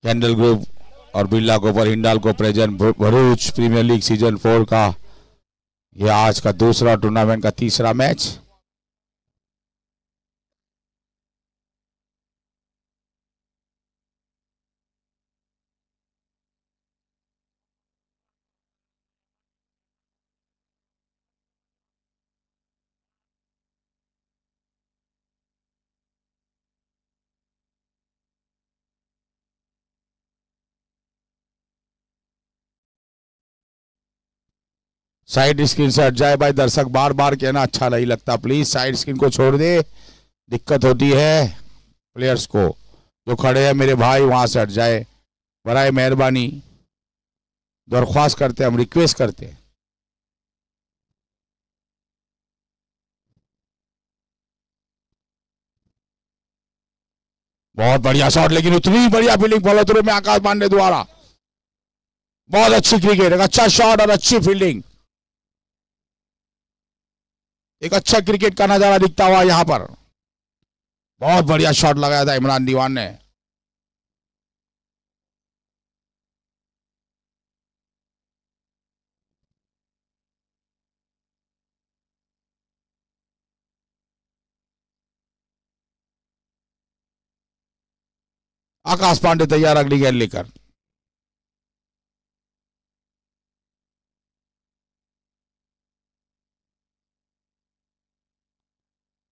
Candle group और Birla Copper Hindalco present Bharuch premiere league season 4 का यह आज का दूसरा टूर्नामेंट का तीसरा मैच। साइड स्क्रीन से हट जाए भाई, दर्शक बार बार कहना अच्छा नहीं लगता, प्लीज साइड स्क्रीन को छोड़ दे, दिक्कत होती है प्लेयर्स को। जो खड़े हैं मेरे भाई वहां से हट जाए, बराए मेहरबानी दरख्वास्त करते हैं, हम रिक्वेस्ट करते हैं। बहुत बढ़िया शॉट, लेकिन उतनी बढ़िया फील्डिंग फॉलो थ्रू में आकाश पांडे द्वारा। बहुत अच्छी क्रिकेट, एक अच्छा शॉट और अच्छी फील्डिंग, एक अच्छा क्रिकेट का नजारा दिखता हुआ यहां पर। बहुत बढ़िया शॉट लगाया था इमरान दीवान ने। आकाश पांडे तैयार अगली गेंद लेकर।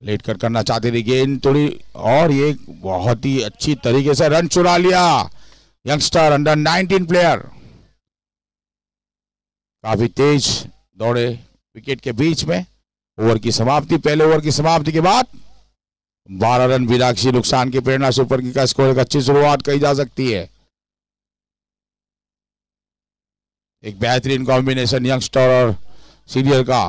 लेट कर करना चाहते थे गेंद थोड़ी, और ये बहुत ही अच्छी तरीके से रन चुरा लिया यंगस्टर अंडर 19 प्लेयर। काफी तेज दौड़े विकेट के बीच में। ओवर की समाप्ति, पहले ओवर की समाप्ति के बाद 12 रन विनाक्षी नुकसान की प्रेरणा से ऊपर की का स्कोर, एक अच्छी शुरुआत कही जा सकती है। एक बेहतरीन कॉम्बिनेशन यंगस्टर और सीनियर का।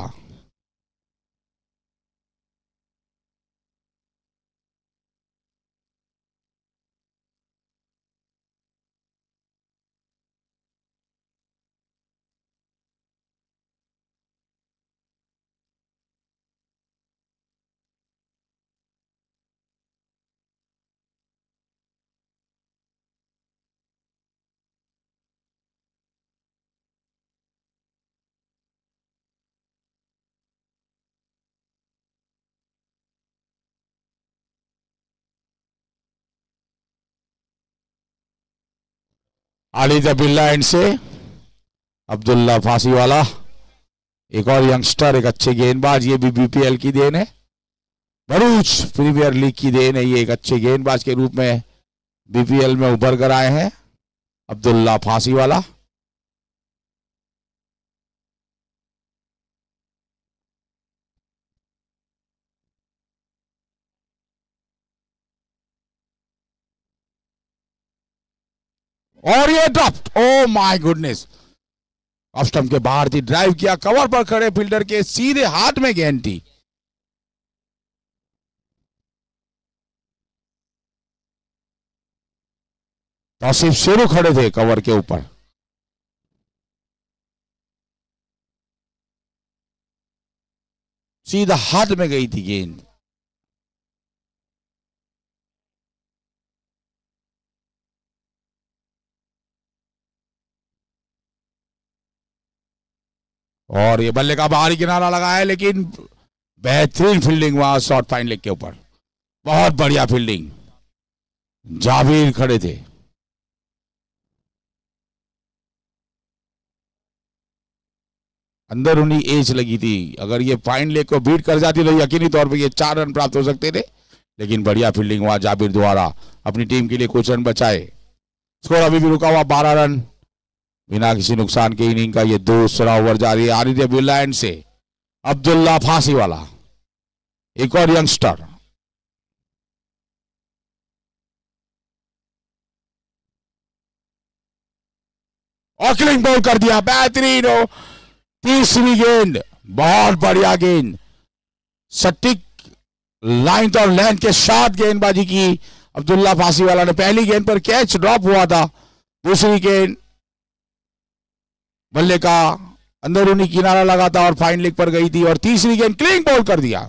आलिदा बिल्ला एंड से अब्दुल्ला फांसी वाला, एक और यंगस्टर, एक अच्छे गेंदबाज। ये भी बीपीएल की देन है, भरूच प्रीमियर लीग की देन है। ये एक अच्छे गेंदबाज के रूप में बीपीएल में उभर कर आए हैं अब्दुल्ला फांसी वाला। और ये dropped, oh my goodness, off stump के बाहर थी, ड्राइव किया, कवर पर खड़े फील्डर के सीधे हाथ में गेंद थी। तौसीफ शेरू खड़े थे कवर के ऊपर। सीधा हाथ में गई थी गेंद। और ये बल्ले का बाहरी किनारा लगाया है, लेकिन बेहतरीन फील्डिंग वहां शॉर्ट फाइन लेग के ऊपर। बहुत बढ़िया फील्डिंग, जावेद खड़े थे। अंदर उन्हीं एज लगी थी, अगर ये फाइन लेग को बीट कर जाती तो यकीनी तौर पे ये 4 रन प्राप्त हो सकते थे, लेकिन बढ़िया फील्डिंग वहां जाबिर द्वारा, अपनी टीम के लिए कुछ रन बचाए। स्कोर अभी भी रुका हुआ 12 रन बिना किसी नुकसान के। इनिंग का ये दूसरा ओवर जारी है। आरिफ बिल्ला एंड से अब्दुल्ला फांसी वाला, एक और यंगस्टर। ऑकलिंग बॉल कर दिया, बेहतरीन हो, तीसरी गेंद, बहुत बढ़िया गेंद, सटीक लाइन और लेंथ के साथ गेंदबाजी की अब्दुल्ला फांसी वाला ने। पहली गेंद पर कैच ड्रॉप हुआ था, दूसरी गेंद बल्ले का अंदरूनी किनारा लगा था और फाइन लेग पर गई थी, और तीसरी गेंद क्लीन बॉल कर दिया।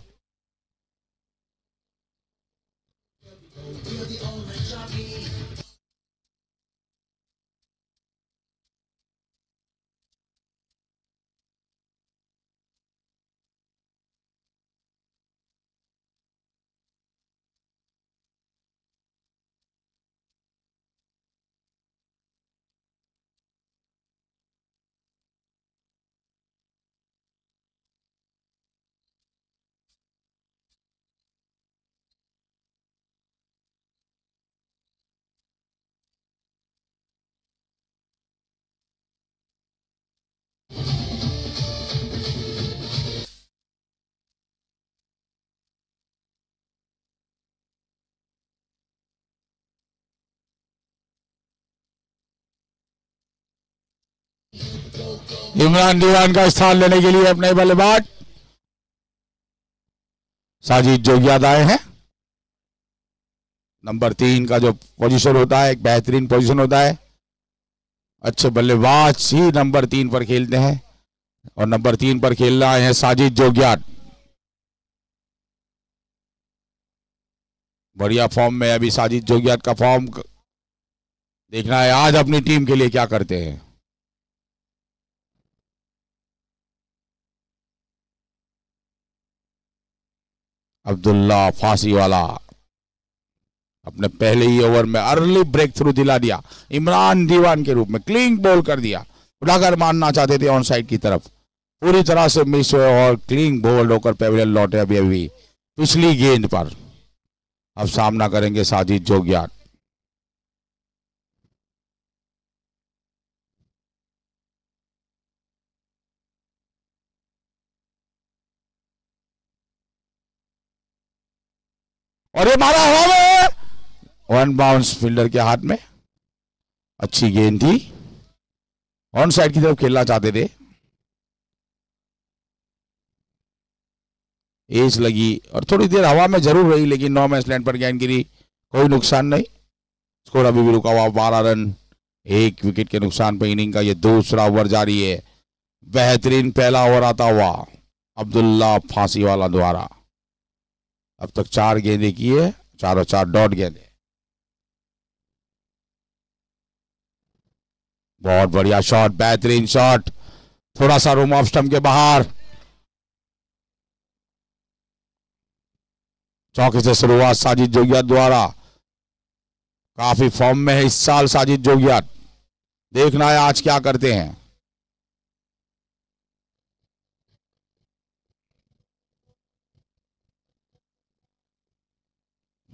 इमरान दीवान का स्थान लेने के लिए अपने बल्लेबाज साजिद जोगियात आए हैं। नंबर 3 का जो पोजीशन होता है एक बेहतरीन पोजीशन होता है, अच्छे बल्लेबाज ही नंबर 3 पर खेलते हैं और नंबर 3 पर खेल रहे हैं साजिद जोगियात। बढ़िया फॉर्म में अभी साजिद जोगियात का फॉर्म देखना है, आज अपनी टीम के लिए क्या करते हैं। अब्दुल्ला फांसी वाला अपने पहले ही ओवर में अर्ली ब्रेक थ्रू दिला दिया, इमरान दीवान के रूप में क्लीन बॉल कर दिया। उड़ाकर मारना चाहते थे ऑन साइड की तरफ, पूरी तरह से मिस हुए और क्लीन बॉल होकर पेविलियन लौटे अभी पिछली गेंद पर। अब सामना करेंगे साजिद जोगियात। और ये मारा हवा में, वन बाउंस फील्डर के हाथ में। अच्छी गेंद थी, ऑन साइड की तरफ खेलना चाहते थे, एज लगी और थोड़ी देर हवा में जरूर रही, लेकिन नो मैच लैंड पर गेंद गिरी, कोई नुकसान नहीं। स्कोर अभी भी रुका हुआ 12 रन, 1 विकेट के नुकसान पर इनिंग का ये दूसरा ओवर जारी है। बेहतरीन पहला ओवर आता हुआ अब्दुल्ला फांसी वाला द्वारा। अब तक 4 गेंदें की है, 4 और 4 डॉट गेंदें। बहुत बढ़िया शॉट, बेहतरीन शॉट, थोड़ा सा रूम ऑफ स्टंप के बाहर। चौके से शुरुआत साजिद जोगियात द्वारा, काफी फॉर्म में है इस साल साजिद जोगियात। देखना है आज क्या करते हैं।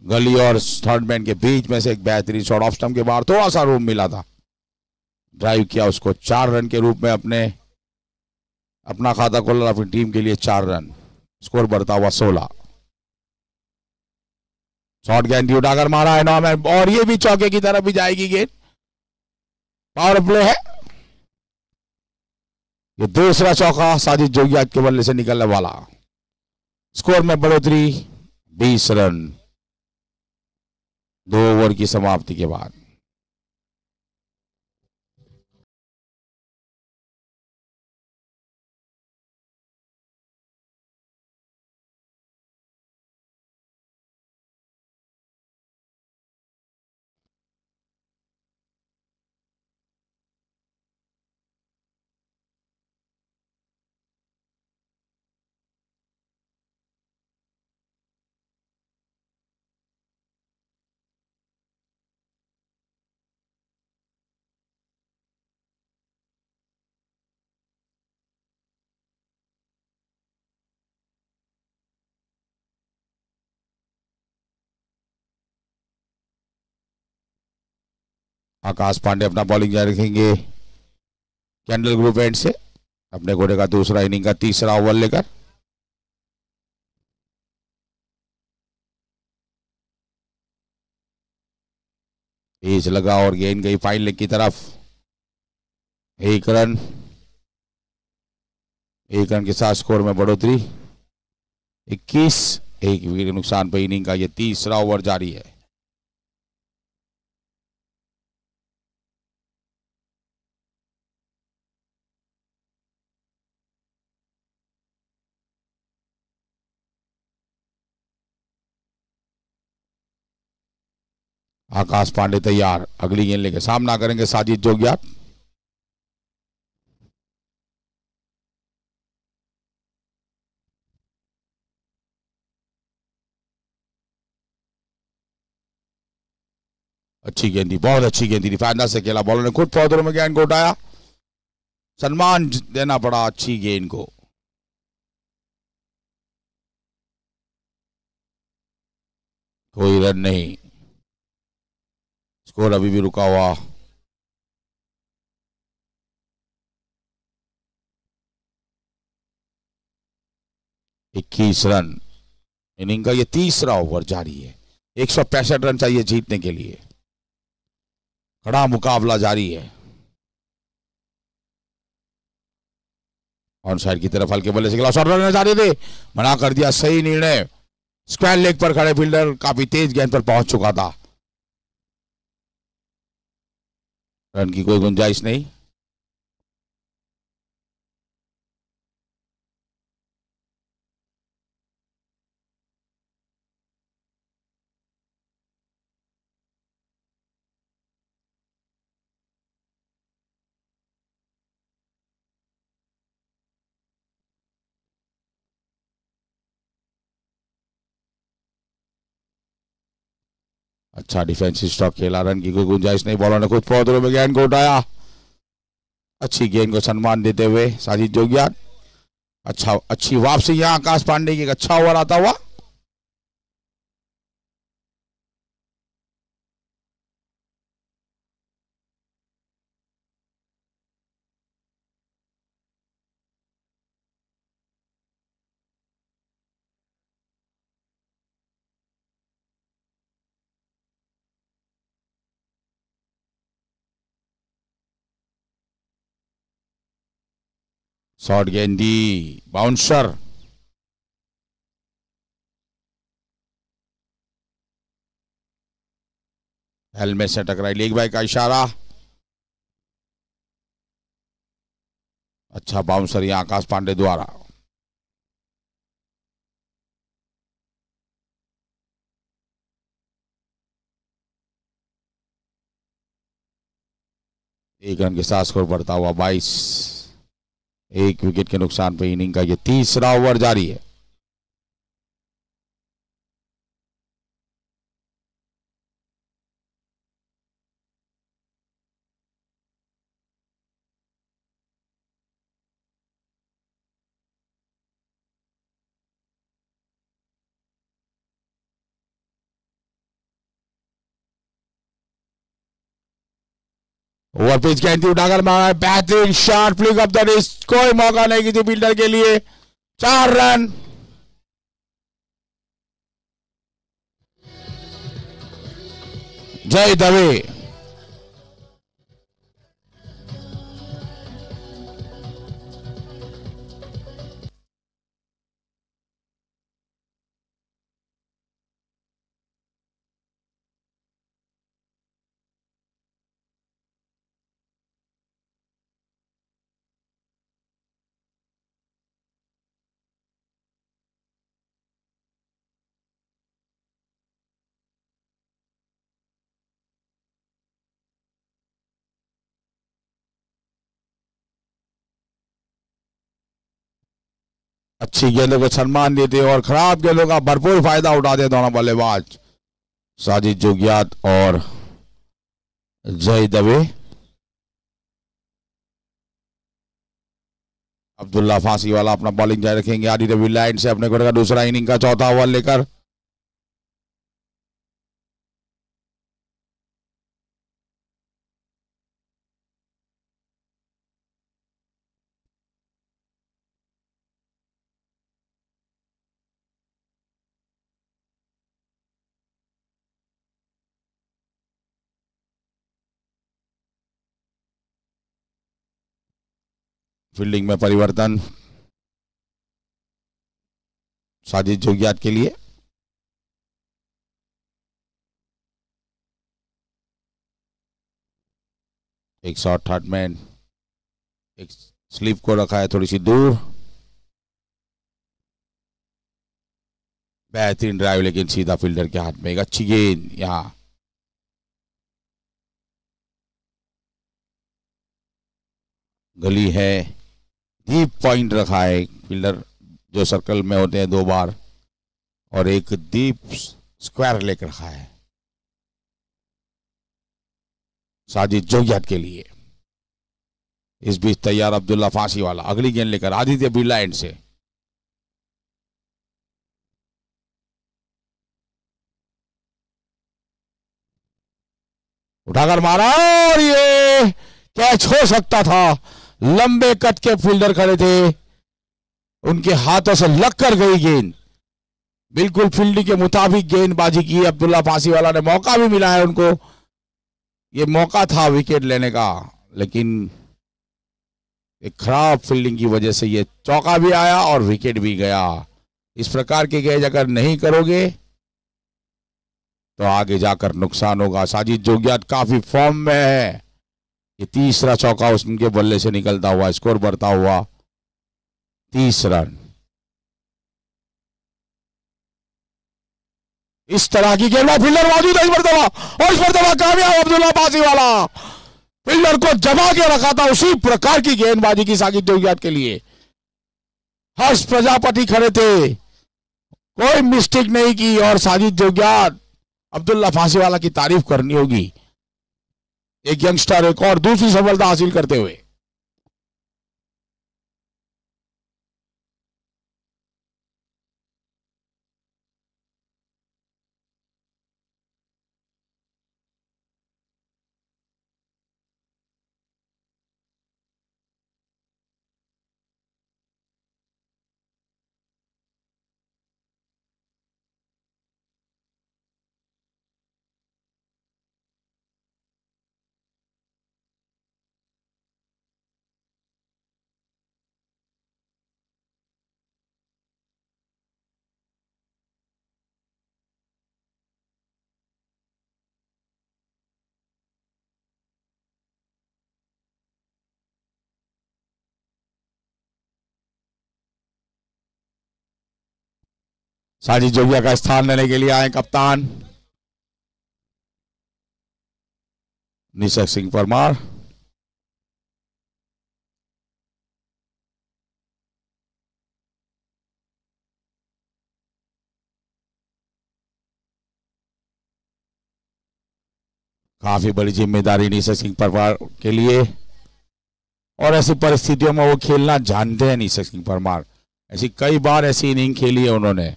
गली और थर्ड मैन के बीच में से एक बेहतरीन शॉट, ऑफ स्टंप के बाहर थोड़ा सा रूम मिला था, ड्राइव किया उसको। 4 रन के रूप में अपना खाता खोला, अपनी टीम के लिए 4 रन, स्कोर बढ़ता हुआ 16। शॉर्ट गेंद उठाकर मारा है नॉर्मन, और ये भी चौके की तरफ भी जाएगी गेंद। पावर प्ले है, ये दूसरा चौका साजिद जोगियात के बल्ले से निकलने वाला। स्कोर में बढ़ोतरी 20 रन 2 ओवर की समाप्ति के बाद। आकाश पांडे अपना बॉलिंग जारी रखेंगे कैंडल ग्रुप एंड से, अपने घोड़े का दूसरा इनिंग का तीसरा ओवर लेकर। एज लगा और गेंद गई फाइन लेग की तरफ। 1 रन के साथ स्कोर में बढ़ोतरी 21। 1 विकेट के नुकसान पर इनिंग का यह तीसरा ओवर जारी है। आकाश पांडे तैयार, अगली गेंद लेके सामना करेंगे साजिद जोगियात। अच्छी गेंद थी, बहुत अच्छी गेंद थी, फायदा से खेला, बॉलर ने खुद पौधों में गेंद को उठाया, सम्मान देना पड़ा अच्छी गेंद को। कोई रन नहीं, स्कोर अभी भी रुका हुआ 21 रन। इनिंग का ये तीसरा ओवर जारी है। 165 रन चाहिए जीतने के लिए, कड़ा मुकाबला जारी है। ऑन साइड की तरफ हल्के बल्ले से खिलाफ शॉट रन चाहते थे, मना कर दिया। सही निर्णय। स्क्वायर लेग पर खड़े फील्डर काफी तेज गेंद पर पहुंच चुका था। रन की कोई गुंजाइश नहीं। अच्छा डिफेंसिव स्टॉक खेला, रन की कोई गुंजाइश नहीं। बॉलर ने खुद पौधरों में गेंद को उठाया। अच्छी गेंद को सम्मान देते हुए साजिद जोगिया। अच्छा अच्छी वापसी यहाँ आकाश पांडे की, एक अच्छा ओवर आता हुआ। Short Gendi, bouncer. हेलमेट से टकराई, लेग बाय का इशारा। अच्छा बाउंसर यहां आकाश पांडे द्वारा। एक रन के साथ स्कोर बढ़ता हुआ 22। एक विकेट के नुकसान पर इनिंग का ये तीसरा ओवर जारी है। ओवर पिच गेंद उठाकर मारा है, बेहतरीन shot, flick off the wrist. कोई मौका नहीं किसी फील्डर के लिए। 4 रन। जय दवे। अच्छी गेंदों को सम्मान देते और खराब गेंदों का भरपूर फायदा उठाते दोनों बल्लेबाज साजिद जोगियात और जय दवे। अब्दुल्ला फांसी वाला अपना बॉलिंग जारी रखेंगे आदि रवि लाइन से अपने को दूसरा इनिंग का चौथा ओवर लेकर। फील्डिंग में परिवर्तन साजिद जोगियात के लिए। एक शॉट थर्ड मैन, एक स्लिप को रखा है थोड़ी सी दूर। बेहतरीन ड्राइव लेकिन सीधा फील्डर के हाथ में। एक अच्छी गेंद यहां गली है, डीप पॉइंट रखा है फील्डर जो सर्कल में होते हैं 2 बार, और एक डीप स्क्वायर लेकर रखा है साजिद जोगियात के लिए। इस बीच तैयार अब्दुल्ला फांसी वाला अगली गेंद लेकर आदित्य बिरला एंड से। उठाकर मारा और ये कैच हो सकता था। लंबे कट के फील्डर खड़े थे, उनके हाथों से लग कर गई गेंद। बिल्कुल फील्डिंग के मुताबिक गेंदबाजी की अब्दुल्ला फांसी वाला ने। मौका भी मिला है उनको, ये मौका था विकेट लेने का, लेकिन एक खराब फील्डिंग की वजह से ये चौका भी आया और विकेट भी गया। इस प्रकार के गेज अगर नहीं करोगे तो आगे जाकर नुकसान होगा। साजिद जोगियात काफी फॉर्म में है। ये तीसरा चौका उनके बल्ले से निकलता हुआ, स्कोर बढ़ता हुआ 30 रन। इस तरह की गेंदबाजी फील्डर मौजूद है इस मरतबा, और इस मरतबा कामयाब अब्दुल्ला पासीवाला। फील्डर को जमा के रखा था, उसी प्रकार की गेंदबाजी की साजिद जोगियात के लिए। हर्ष प्रजापति खड़े थे, कोई मिस्टेक नहीं की, और साजिद जोगियात अब्दुल्ला फांसीवाला की तारीफ करनी होगी। एक यंगस्टर एक और दूसरी सफलता हासिल करते हुए। साजिद जोगिया का स्थान लेने के लिए आए कप्तान निशक सिंह परमार। काफी बड़ी जिम्मेदारी निशक सिंह परमार के लिए, और ऐसी परिस्थितियों में वो खेलना जानते हैं निशक सिंह परमार। ऐसी कई बार ऐसी इनिंग खेली है उन्होंने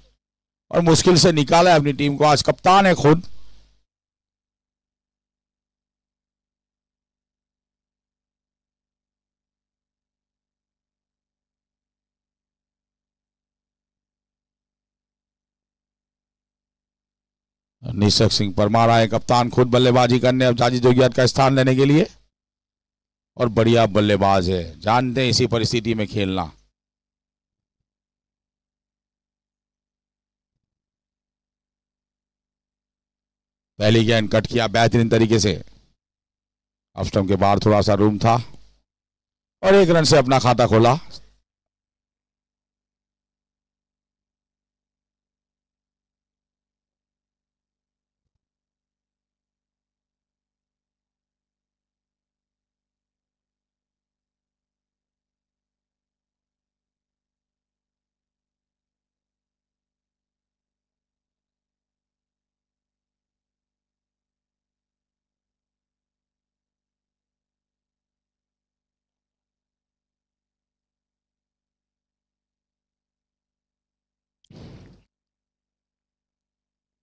और मुश्किल से निकाला है अपनी टीम को। आज कप्तान है खुद। निशक सिंह परमार आए कप्तान खुद बल्लेबाजी करने अब साजिद जोगियात का स्थान लेने के लिए, और बढ़िया बल्लेबाज है, जानते हैं इसी परिस्थिति में खेलना। पहली गेंद कट किया बेहतरीन तरीके से, ऑफ स्टंप के बाहर थोड़ा सा रूम था, और एक रन से अपना खाता खोला।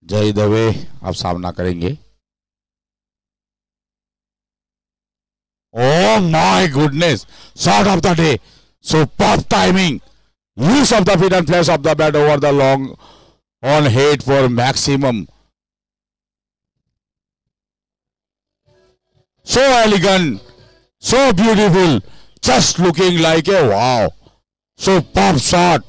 जय दवे अब सामना करेंगे। Oh my goodness! Shot of the day. Superb timing. Use of the feet and flash of the bat over the long on head for maximum. So elegant, so beautiful, just looking like a wow. Superb shot.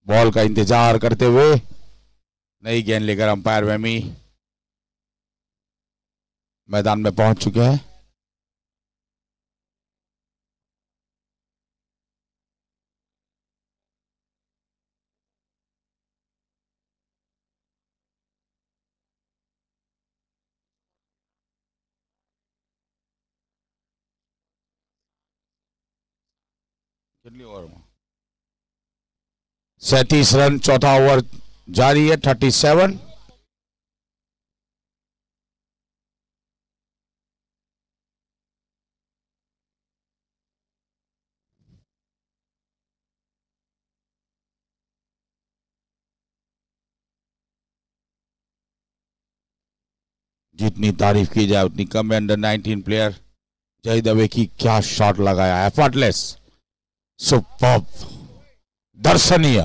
Ball का इंतजार करते हुए नई गेंद लेकर umpire वेमी मैदान में पहुंच चुके हैं। कितनी ओवर में 37 रन, चौथा ओवर जारी है। 37। जितनी तारीफ की जाए उतनी कम है। अंडर 19 प्लेयर जय दवे की क्या शॉट लगाया, एफर्टलेस, सुपर्ब, दर्शनीय।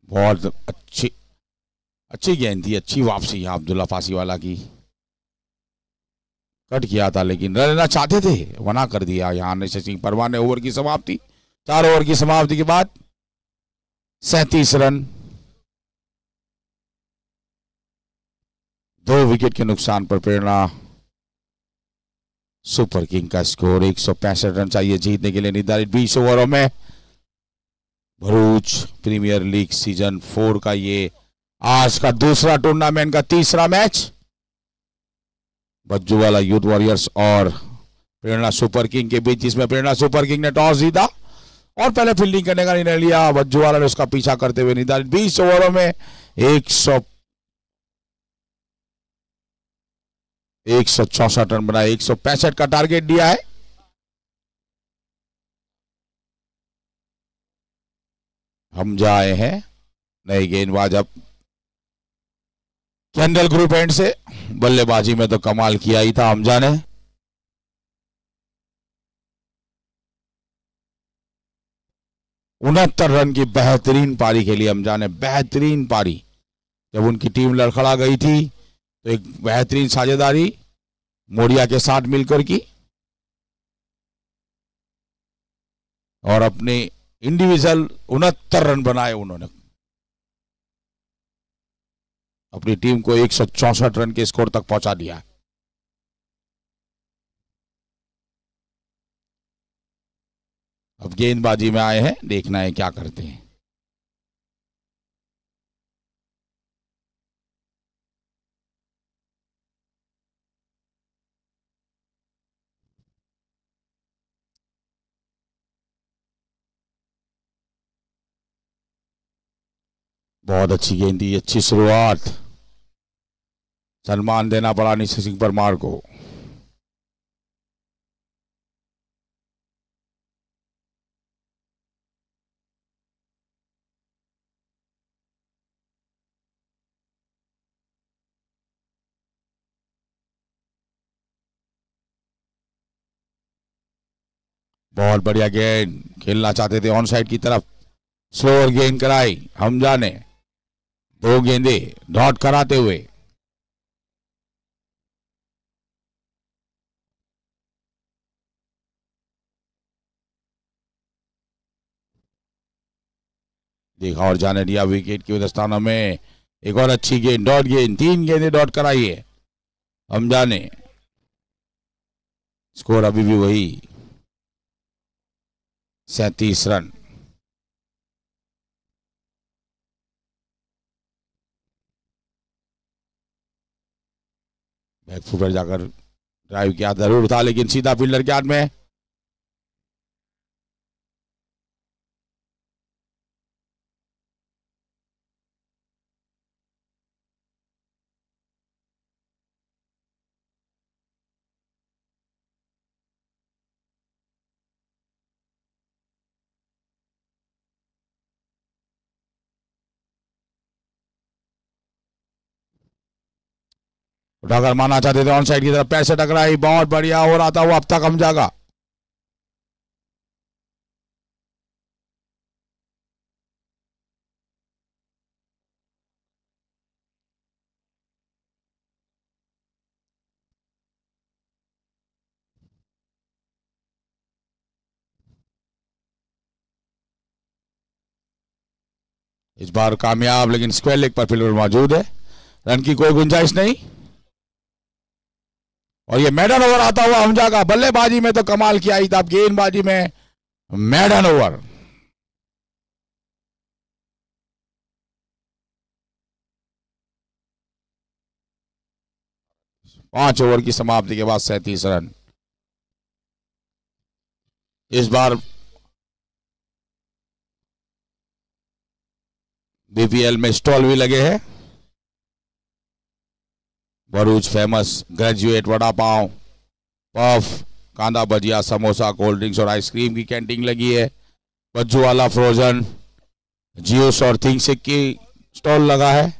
बहुत अच्छी अच्छी गेंद थी, अच्छी वापसी यहाँ अब्दुल्ला फांसीवाला की। कट किया था लेकिन रन लेना चाहते थे, मना कर दिया यहाँ ने शशि परमार ने। ओवर की समाप्ति, 4 ओवर की समाप्ति के बाद 37 रन, 2 विकेट के नुकसान पर प्रेरणा सुपर किंग का स्कोर 165 रन चाहिए जीतने के लिए निर्धारित 20 ओवरों में। भरूच प्रीमियर लीग सीजन 4 का ये आज का दूसरा टूर्नामेंट का तीसरा मैच बज्जूवाला यूथ वॉरियर्स और प्रेरणा सुपर किंग के बीच, जिसमें प्रेरणा सुपर किंग ने टॉस जीता और पहले फील्डिंग करने का निर्णय लिया। बज्जूवाला ने उसका पीछा करते हुए निर्धारित 20 ओवरों में 164 रन बनाए, 165 का टारगेट दिया है। हम जाए हैं नई गेंदबाज अब कैंडल ग्रुप एंड से। बल्लेबाजी में तो कमाल किया ही था हमजा ने। उनहत्तर रन की बेहतरीन पारी खेली हमजा ने, बेहतरीन पारी। जब उनकी टीम लड़खड़ा गई थी तो एक बेहतरीन साझेदारी मोडिया के साथ मिलकर की और अपने इंडिविजुअल 69 रन बनाए उन्होंने। अपनी टीम को 164 रन के स्कोर तक पहुंचा दिया। अब गेंदबाजी में आए हैं, देखना है क्या करते हैं। बहुत अच्छी गेंद थी, अच्छी शुरुआत। सन्मान देना पड़ा निशा सिंह परमार को। बहुत बढ़िया गेंद, खेलना चाहते थे ऑन साइड की तरफ, स्लोअर गेंद कराई हमजा ने। 2 गेंदे डॉट कराते हुए देखा और जाने दिया विकेट की स्थानों में। एक और अच्छी गेंद, डॉट गेंद, 3 गेंदे डॉट कराई है हमजा ने। स्कोर अभी भी वही 37 रन। बैकफुट पर जाकर ड्राइव किया जरूर था लेकिन सीधा फील्डर के हाथ में। उठाकर मारना चाहते थे ऑन साइड की तरफ, पैर से टकराई, बहुत बढ़िया हो रहा था वो अब तक हमजा का। इस बार कामयाब, लेकिन स्क्वायर लेग पर फील्डर मौजूद है, रन की कोई गुंजाइश नहीं। और ये मैडन ओवर आता हुआ हमजा का। बल्लेबाजी में तो कमाल किया ही था, गेंदबाजी में मैडन ओवर। पांच ओवर की समाप्ति के बाद 37 रन। इस बार बीपीएल में स्टॉल भी लगे हैं। Bharuch famous graduate vada pav, puff, कांदा भजिया, समोसा, कोल्ड ड्रिंक्स और आइसक्रीम की कैंटीन लगी है। बज्जू वाला फ्रोजन, जियोस और थिंग्स की स्टॉल लगा है।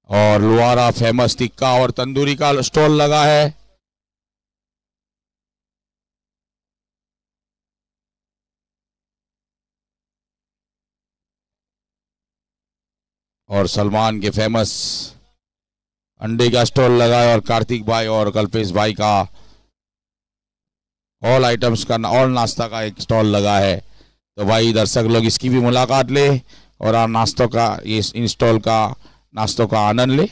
और लुआरा फेमस टिक्का और तंदूरी का स्टॉल लगा है। और सलमान के फेमस अंडे का स्टॉल लगा है। और कार्तिक भाई और कल्पेश भाई का ऑल आइटम्स का, ऑल नाश्ता का एक स्टॉल लगा है। तो भाई दर्शक लोग इसकी भी मुलाकात ले और नाश्तों का, इस इन स्टॉल का नाश्तों का आनंद ले।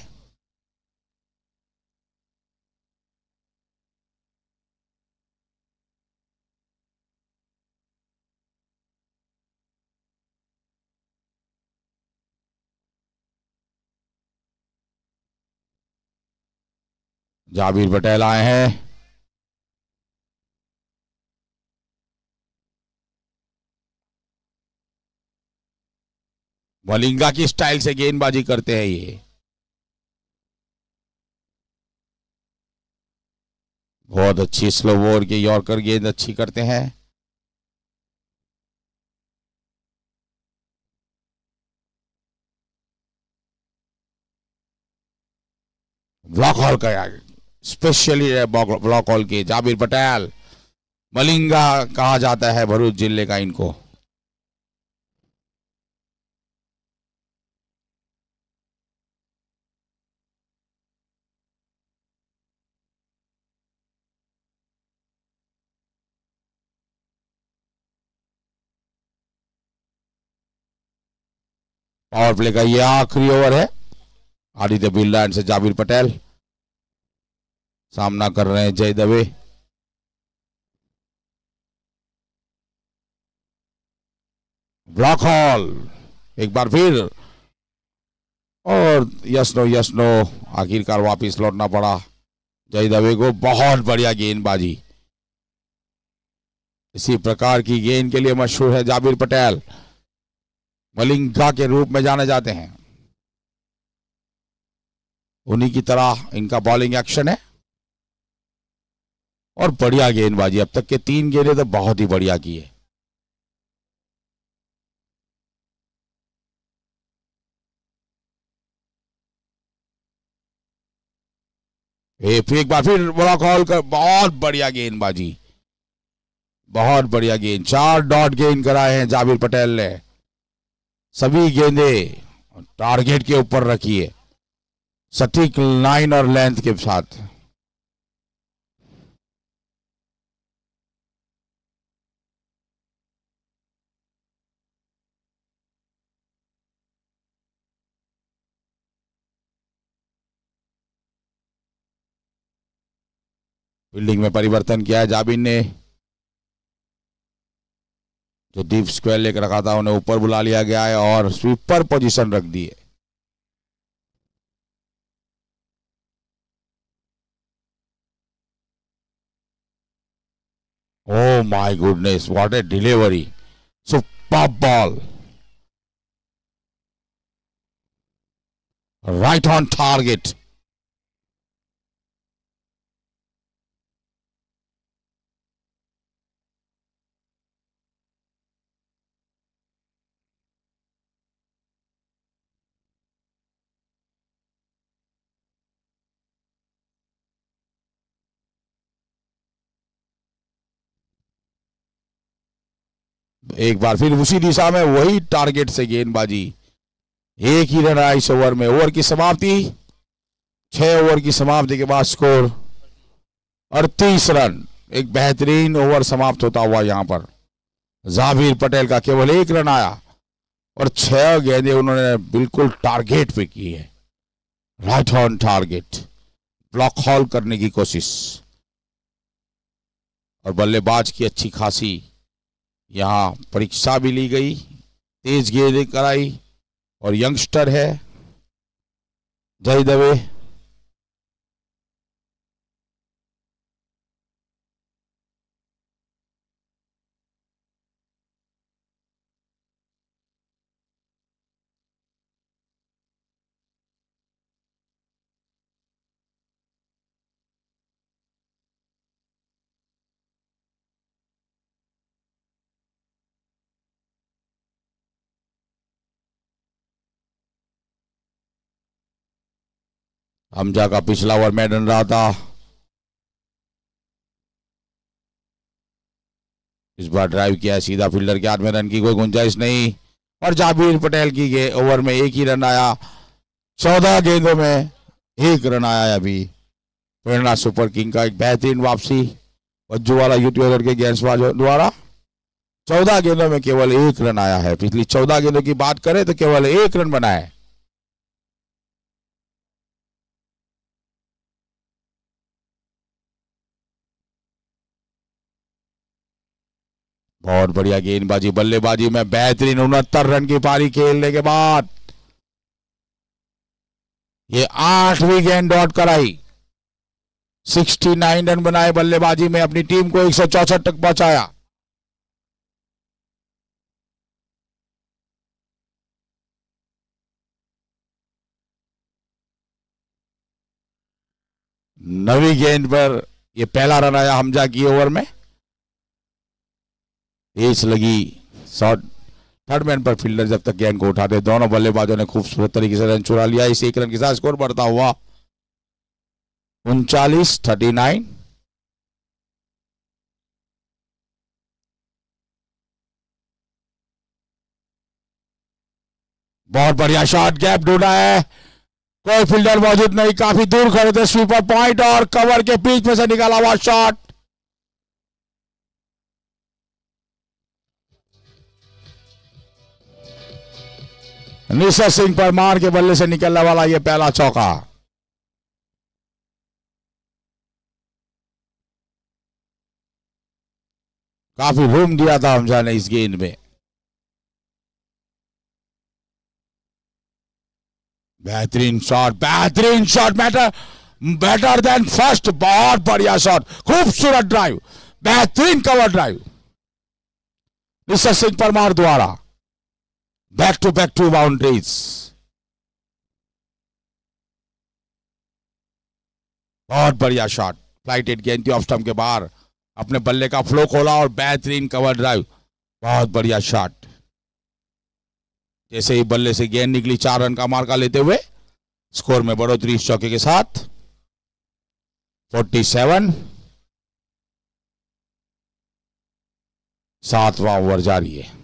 जाबिर पटेल आए हैं। मलिंगा की स्टाइल से गेंदबाजी करते हैं ये। बहुत अच्छी स्लो ओवर की यॉर्कर गेंद अच्छी करते हैं। ब्लॉक हॉल का स्पेशली ब्लॉक हॉल के जाबिर पटेल, मलिंगा कहा जाता है भरूच जिले का इनको। पावर प्ले का ये आखिरी ओवर है। आदित्य बिरला से जाबिर पटेल सामना कर रहे हैं जय दवे। ब्लॉक हॉल एक बार फिर, और यस नो आखिरकार वापिस लौटना पड़ा जय दवे को। बहुत बढ़िया गेंदबाजी, इसी प्रकार की गेंद के लिए मशहूर है जाबिर पटेल, मलिंगा के रूप में जाने जाते हैं। उन्हीं की तरह इनका बॉलिंग एक्शन है और बढ़िया गेंदबाजी। अब तक के 3 गेंदें तो बहुत ही बढ़िया की है। एक बार फिर बड़ा कॉल कर, बहुत बढ़िया गेंदबाजी, बहुत बढ़िया गेंद। 4 डॉट गेंद कराए हैं जाबिर पटेल ने। सभी गेंदें टारगेट के ऊपर रखी है, सटीक लाइन और लेंथ के साथ। फील्डिंग में परिवर्तन किया है जाबिर ने। जो डीप स्क्वायर लेकर रखा था उन्हें ऊपर बुला लिया गया है और स्वीपर पोजीशन रख दी है। Oh my goodness, what a delivery. Superb ball. Right on target. एक बार फिर उसी दिशा में वही टारगेट से गेंदबाजी। एक ही रन आया इस ओवर में। ओवर की समाप्ति, 6 ओवर की समाप्ति के बाद स्कोर 38 रन। एक बेहतरीन ओवर समाप्त होता हुआ यहां पर। जाबिर पटेल का केवल 1 रन आया और 6 गेंदें उन्होंने बिल्कुल टारगेट पे की है, right on target, block hall करने की कोशिश। और बल्लेबाज की अच्छी खासी यहाँ परीक्षा भी ली गई, तेज गेंदें कराई, और यंगस्टर है जय दवे। हमजा का पिछला ओवर मैडन रहा था, इस बार ड्राइव किया है सीधा फील्डर के हाथ में, रन की कोई गुंजाइश नहीं। और जाबिर पटेल की ओवर में एक ही रन आया, 14 गेंदों में 1 रन आया है। अभी प्रेरणा सुपर किंग का एक बेहतरीन वापसी वज्जूवाला यूटी के गेंदबाज द्वारा। 14 गेंदों में केवल 1 रन आया है। पिछली 14 गेंदों की बात करें तो केवल 1 रन बना है। बहुत बढ़िया गेंदबाजी, बल्लेबाजी में बेहतरीन 69 रन की पारी खेलने के बाद ये 8वीं गेंद डॉट कराई, 69 रन बनाए बल्लेबाजी में, अपनी टीम को 164 तक पहुंचाया। नवी गेंद पर ये पहला रन आया हमजा की ओवर में, एज लगी शॉट, थर्ड मैन पर फील्डर जब तक गेंद को उठाते, दोनों बल्लेबाजों ने खूबसूरत तरीके से रन चुरा लिया। इस 1 रन के साथ स्कोर बढ़ता हुआ 39-39। बहुत बढ़िया शॉट, गैप ढूंढा है, कोई फील्डर मौजूद नहीं, काफी दूर खड़े थे, स्वीपर पॉइंट और कवर के बीच में से निकाला हुआ शॉट। निशा सिंह परमार के बल्ले से निकलने वाला यह पहला चौका। काफी रूम दिया था हमजा ने इस गेंद में। बेहतरीन शॉट, बेटर देन फर्स्ट, बहुत बढ़िया शॉट, खूबसूरत ड्राइव, बेहतरीन कवर ड्राइव निशा सिंह परमार द्वारा, बैक टू बाउंड्रीज। बहुत बढ़िया शॉट, फ्लाइटेड गेंद थी ऑफ स्टंप के बाहर, अपने बल्ले का फ्लो खोला और बेहतरीन कवर ड्राइव, बहुत बढ़िया शॉट। जैसे ही बल्ले से गेंद निकली 4 रन का मार्का लेते हुए स्कोर में बढ़ोतरी इस चौके के साथ 47। 7वां ओवर जारी है।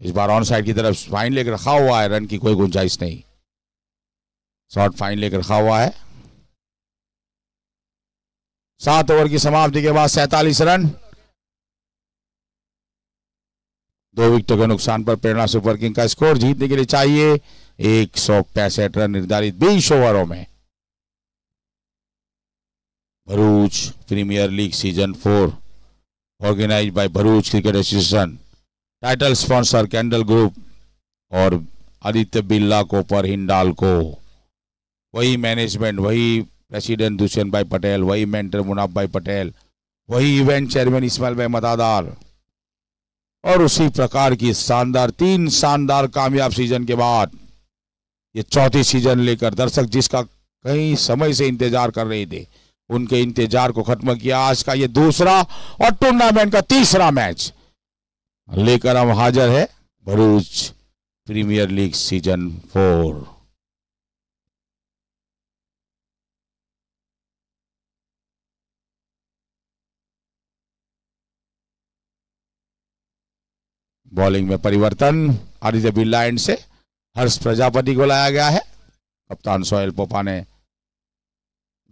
इस बार ऑन साइड की तरफ फाइन लेकर रखा हुआ है, रन की कोई गुंजाइश नहीं, शॉर्ट फाइन लेकर रखा हुआ है। 7 ओवर की समाप्ति के बाद 47 रन, 2 विकेटों के नुकसान पर प्रेरणा सुपर किंग का स्कोर जीतने के लिए चाहिए 165 रन निर्धारित 20 ओवरों में। Bharuch premiere league season 4 organised by Bharuch cricket association, title sponsor Candle group और आदित्य बिरला को पर हिंडाल्को, वही मैनेजमेंट, वही प्रेसिडेंट दुष्यंत भाई पटेल, वही मेंटर मुनाफ भाई पटेल, वही इवेंट चेयरमैन इस्माइल भाई मदादार, और उसी प्रकार की तीन शानदार कामयाब सीजन के बाद ये चौथी सीजन लेकर दर्शक जिसका कई समय से इंतजार कर रहे थे, उनके इंतजार को खत्म किया। आज का ये दूसरा और टूर्नामेंट का तीसरा मैच लेकर हम हाजिर है Bharuch premiere league season 4। Bowling में परिवर्तन, आदित्य बिरला एंड से हर्ष प्रजापति को लाया गया है। कप्तान सोहेल पोपा ने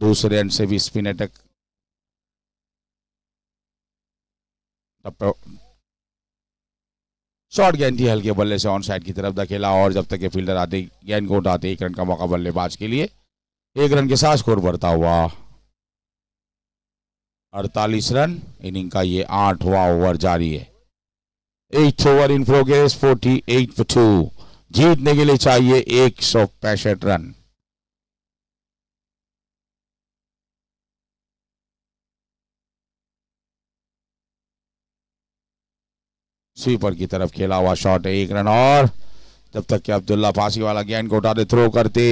दूसरे एंड से भी स्पिन अटैक शॉर्ट गेंद थी, हल्के बल्ले से ऑन साइड की तरफ धकेला और जब तक के फील्डर आते गेंद को उठाते 1 रन का मौका बल्लेबाज के लिए। 1 रन के साथ स्कोर बढ़ता हुआ 48 रन। इनिंग का ये 8वां ओवर जारी है। 8th over in progress, 48 for 2। जीतने के लिए चाहिए 165 रन। स्वीपर की तरफ खेला हुआ शॉट है, 1 रन। और जब तक कि अब्दुल्ला फांसी वाला गेंद को उठाते थ्रो करते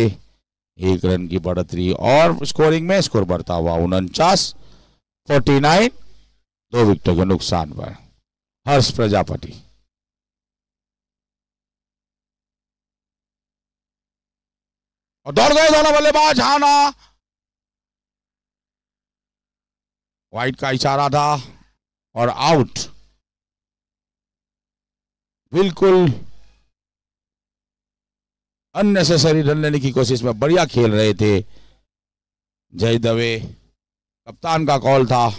1 रन की बढ़ोतरी और स्कोरिंग में स्कोर बढ़ता हुआ 49 2 विकेटों के नुकसान पर। हर्ष प्रजापति और दौड़ गए दोनों बल्लेबाज। हाना वाइड का इशारा था और आउट। बिल्कुल अननेसेसरी रन लेने की कोशिश में बढ़िया खेल रहे थे जय दवे, कप्तान का कॉल था,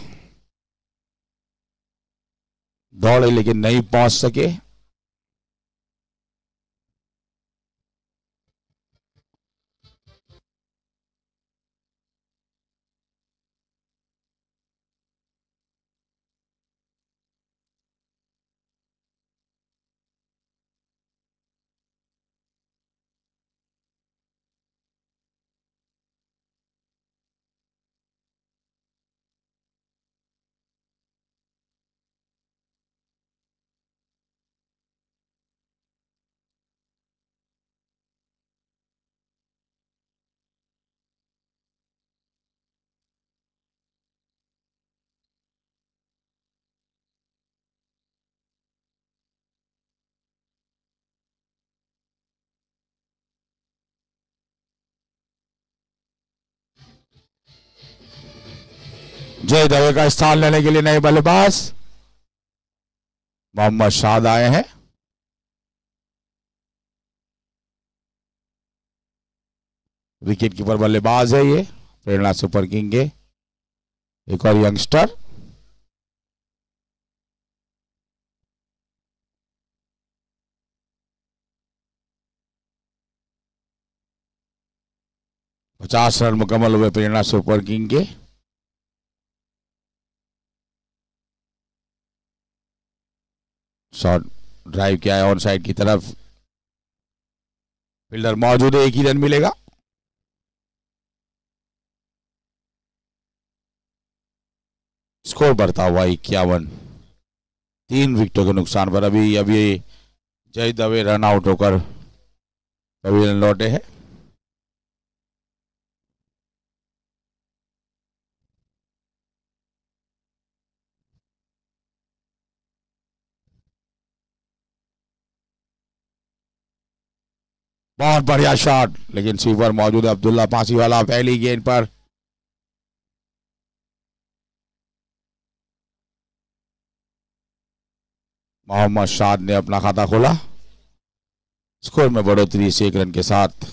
दौड़े लेकिन नहीं पहुंच सके। जय दवे का स्थान लेने के लिए नए बल्लेबाज मोहम्मद शाद आए हैं। विकेट कीपर बल्लेबाज है ये प्रेरणा सुपर किंग के एक और यंगस्टर। पचास रन मुकम्मल हुए प्रेरणा सुपर किंग के। शॉट ड्राइव किया है ऑन साइड की तरफ, फील्डर मौजूद है, 1 ही रन मिलेगा। स्कोर बढ़ता हुआ 51 3 विकेटों के नुकसान पर। अभी अभी जय दवे रन आउट होकर पवेलियन लौटे हैं। बहुत बढ़िया शॉट, लेकिन स्वीपर मौजूद है अब्दुल्ला फांसी वाला पहली गेंद पर। मोहम्मद शाद ने अपना खाता खोला, स्कोर में बढ़ोतरी से 1 रन के साथ।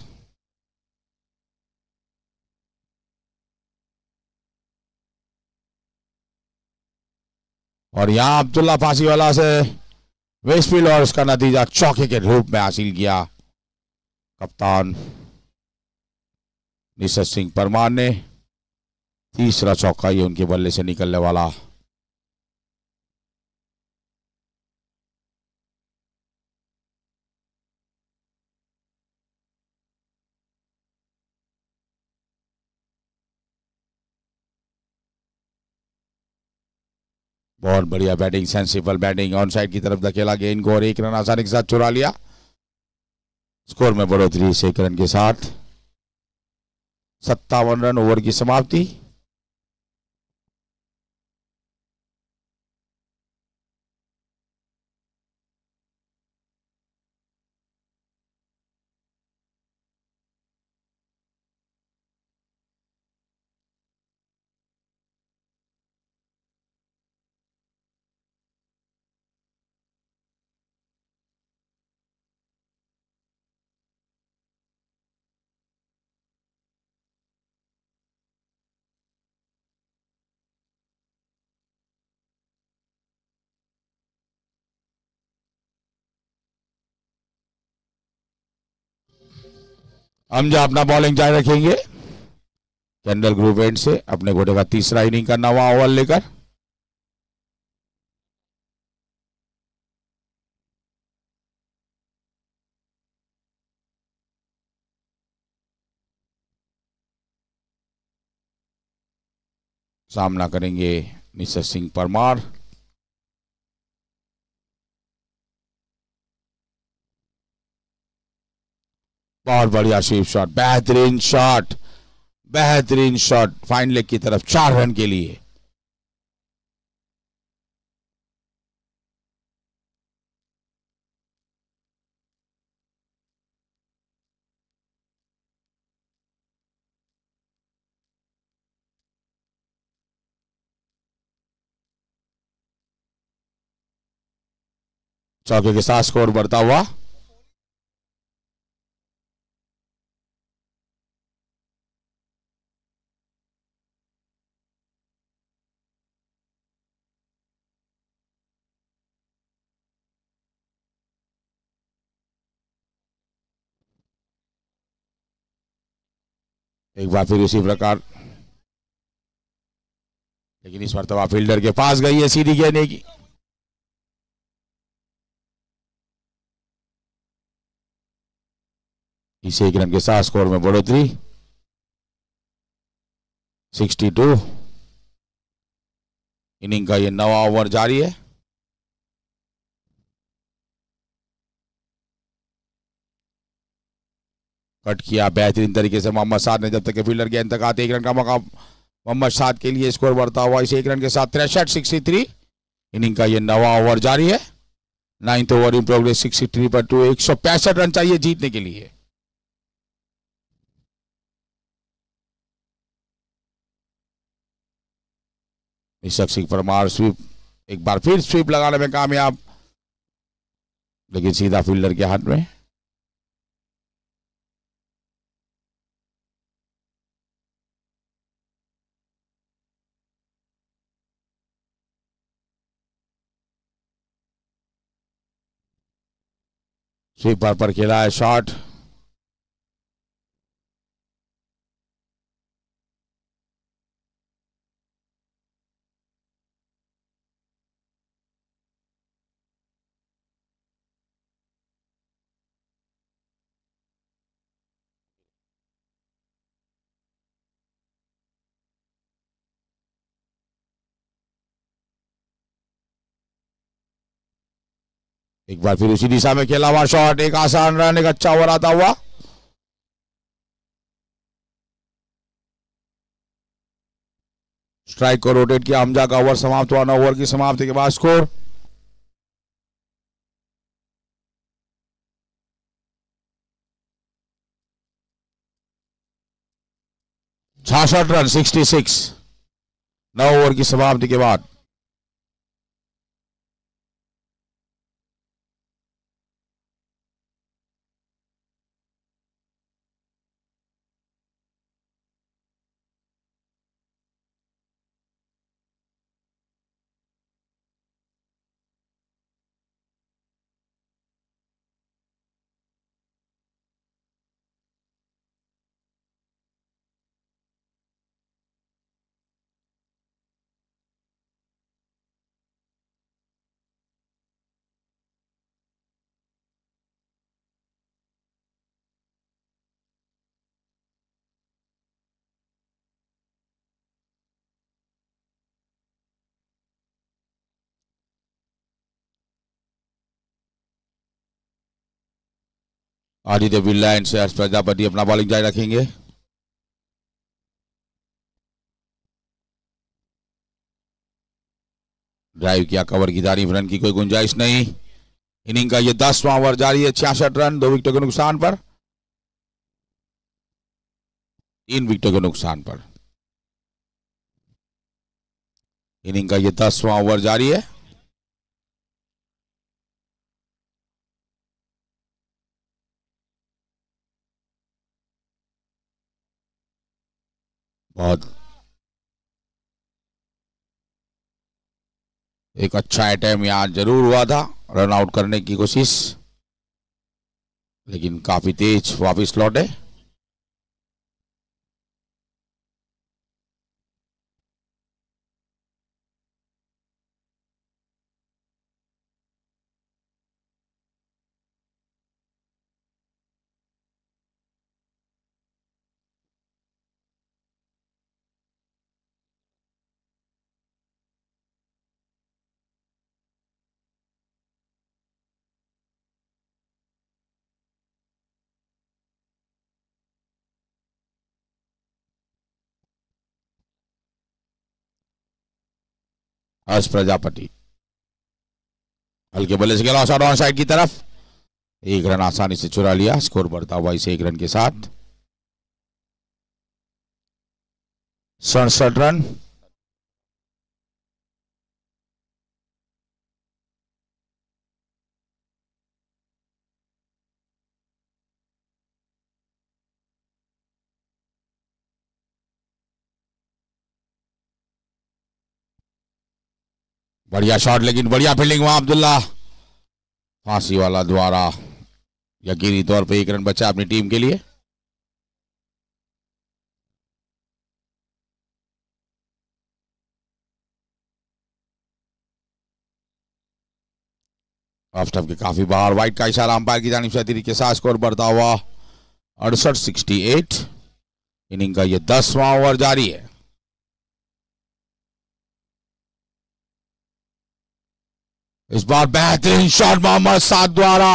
और यहां अब्दुल्ला फांसी वाला से वेस्टफील्ड और उसका नतीजा चौके के रूप में हासिल किया कप्तान निशत सिंह परमार ने। तीसरा चौका ये उनके बल्ले से निकलने वाला। बहुत बढ़िया batting, sensible batting, on side की तरफ धकेला गेंद को और 1 रन आसानी के साथ चुरा लिया। स्कोर में बढ़ोतरी से 1 रन के साथ। 57 रन, ओवर की समाप्ति। हमजा अपना बॉलिंग जारी रखेंगे। कैंडल ग्रुप एंड से अपने घोड़े का तीसरा इनिंग का 9वां ओवर लेकर। सामना करेंगे मिस्टर सिंह परमार। बहुत बढ़िया स्वीप शॉट, बेहतरीन शॉट, बेहतरीन शॉट फाइन लेग की तरफ 4 रन के लिए। चौके के साथ स्कोर बढ़ता हुआ। एक बार फिर उसी प्रकार, लेकिन इस मरतबा फील्डर के पास गई है सीधी गेंद की। इस 1 रन के साथ स्कोर में बढ़ोतरी 62। इनिंग का ये 9वां ओवर जारी है। कट किया बेहतरीन तरीके से मोहम्मद साद ने, जब तक फील्डर गेंद तक आते 1 रन का मौका मोहम्मद साद के लिए। स्कोर बढ़ता हुआ इस 1 रन के साथ 63-63। इनिंग का ये 9वां ओवर जारी है। 9th ओवर इन प्रोग्रेस 63 पर 2। 165 रन चाहिए जीतने के लिए। सिंह परमार स्वीप, एक बार फिर स्वीप लगाने में कामयाब, लेकिन सीधा फील्डर के हाथ में। स्वीपर पर खेला है शॉट। एक बार फिर उसी दिशा में खेला हुआ शॉट, एक आसान रन, एक अच्छा ओवर आता हुआ। स्ट्राइक को रोटेट किया हमजा का। ओवर समाप्त हुआ। 9 ओवर की समाप्ति के बाद स्कोर 66 रन 66। 9 ओवर की समाप्ति के बाद। आदित्य बिरला एंड से प्रजापति अपना बॉलिंग जारी रखेंगे। ड्राइव किया, कवर की तारीफ, रन की कोई गुंजाइश नहीं। इनिंग का ये 10वां ओवर जारी है। 66 रन 2 विकेटों के नुकसान पर, 3 विकेटों के नुकसान पर। इनिंग का ये 10वां ओवर जारी है। बहुत एक अच्छा अटैम्प यहां जरूर हुआ था, रन आउट करने की कोशिश, लेकिन काफी तेज वापिस लौटे। हर्ष प्रजापति हल्के बल्ले से खेला शॉट ऑन साइड की तरफ, 1 रन आसानी से चुरा लिया। स्कोर बढ़ता हुआ इस 1 रन के साथ 67 रन। बढ़िया शॉट, लेकिन बढ़िया फील्डिंग वहां अब्दुल्ला फांसी वाला द्वारा यकीनी तौर पे 1 रन बचा अपनी टीम के लिए। ऑफ स्टंप के काफी बाहर, वाइड का इशारा अंपायर की जानिब से अतिरिक्त के साथ स्कोर बढ़ता हुआ 68-68। इनिंग का ये 10वां ओवर जारी है। इस बार बेहतरीन शॉट मोहम्मद साद द्वारा,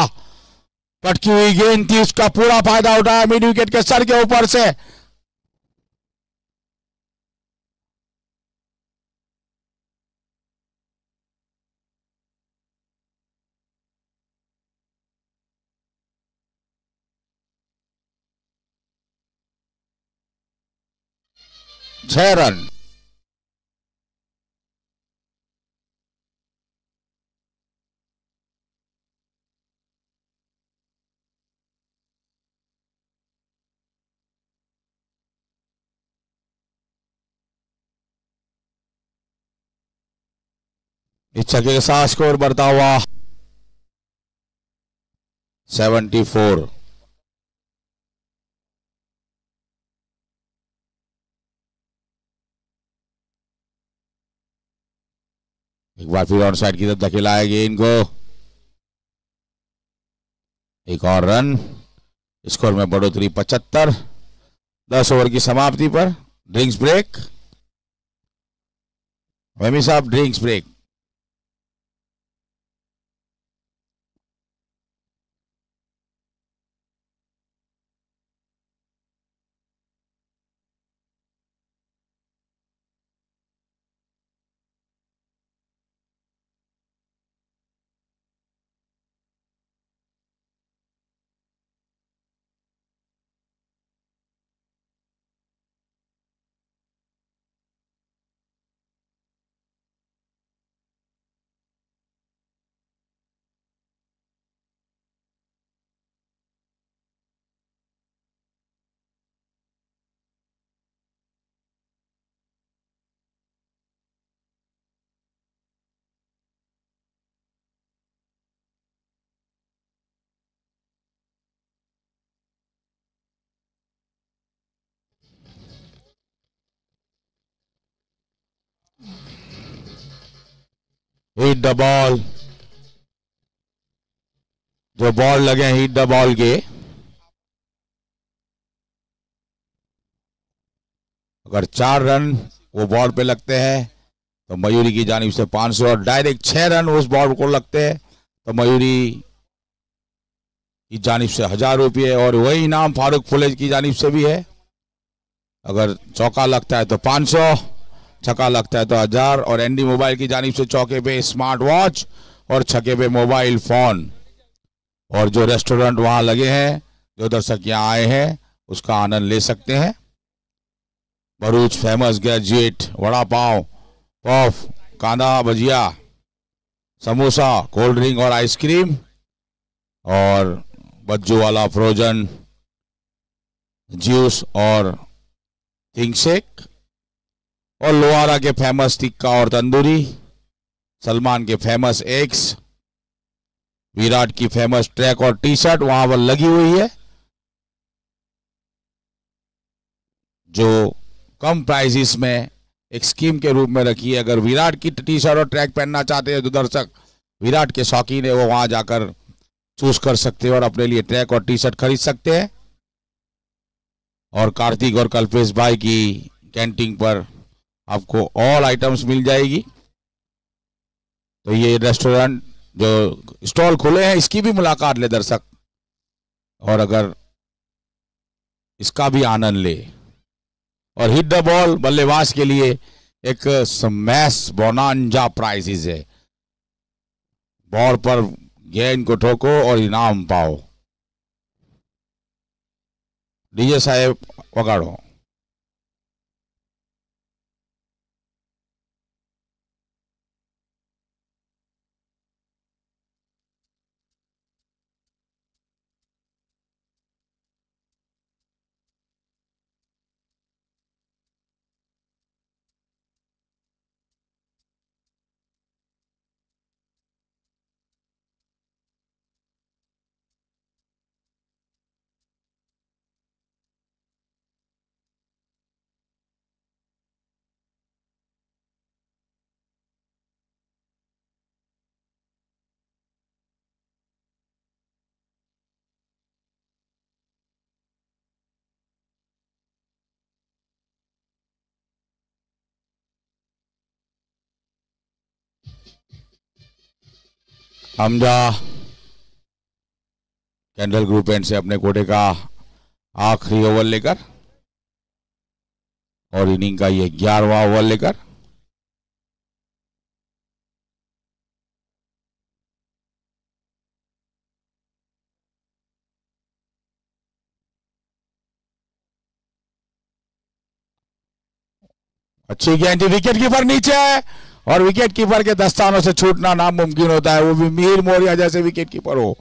पटकी हुई गेंद थी, उसका पूरा फायदा उठाया मिड विकेट के सर के ऊपर से। छह रन। इस छक्के के साथ स्कोर बढ़ता हुआ 74। एक बार फिर ऑन साइड की तरफ धकेला है गेंद को, 1 और रन। स्कोर में बढ़ोतरी 75। 10 ओवर की समाप्ति पर ड्रिंक्स ब्रेक। वेमी साहब drinks break. Hit the ball, जो बॉल लगे हिट द बॉल के, अगर 4 रन वो बॉल पे लगते हैं तो मयूरी की जानिब से 500, और डायरेक्ट 6 रन उस बॉल को लगते हैं तो मयूरी की जानिब से 1000 रुपये, और वही इनाम फारूक फुलेज की जानिब से भी है। अगर चौका लगता है तो 500, छक्का लगता है तो 1000, और एनडी मोबाइल की जानिब से चौके पे स्मार्ट वॉच और छक्के पे मोबाइल फोन। और जो रेस्टोरेंट वहां लगे हैं, जो दर्शक यहाँ आए हैं, उसका आनंद ले सकते हैं। Bharuch famous graduate vada pav, puff, कांदा भजिया, समोसा, कोल्ड ड्रिंक और आइसक्रीम, और बज्जू वाला फ्रोजन जूस और थिंक शेक, और लोहारा के फेमस टिक्का और तंदूरी, सलमान के फेमस एग्स, विराट की फेमस ट्रैक और टी शर्ट वहां पर लगी हुई है, जो कम प्राइसिस में एक स्कीम के रूप में रखी है। अगर विराट की टी शर्ट और ट्रैक पहनना चाहते हैं तो दर्शक विराट के शौकीन है, वो वहां जाकर चूज कर सकते हैं और अपने लिए ट्रैक और टी शर्ट खरीद सकते हैं। और कार्तिक और कल्पेश भाई की कैंटीन पर आपको ऑल आइटम्स मिल जाएगी। तो ये रेस्टोरेंट जो स्टॉल खुले हैं, इसकी भी मुलाकात ले दर्शक, और अगर इसका भी आनंद ले। और हिट द बॉल बल्लेबाज के लिए एक स्मैश बोनांजा प्राइजेस है। बॉल पर गेंद को ठोको और इनाम पाओ। डीजे साहेब वगाड़ो। हमजा कैंडल ग्रुप एंड से अपने कोटे का आखिरी ओवर लेकर और इनिंग का ये 11वां ओवर लेकर अच्छी गेंद, विकेट कीपर नीचे है और विकेट कीपर के दस्तानों से छूटना नामुमकिन होता है, वो भी मीर मौर्य जैसे विकेट कीपर हो।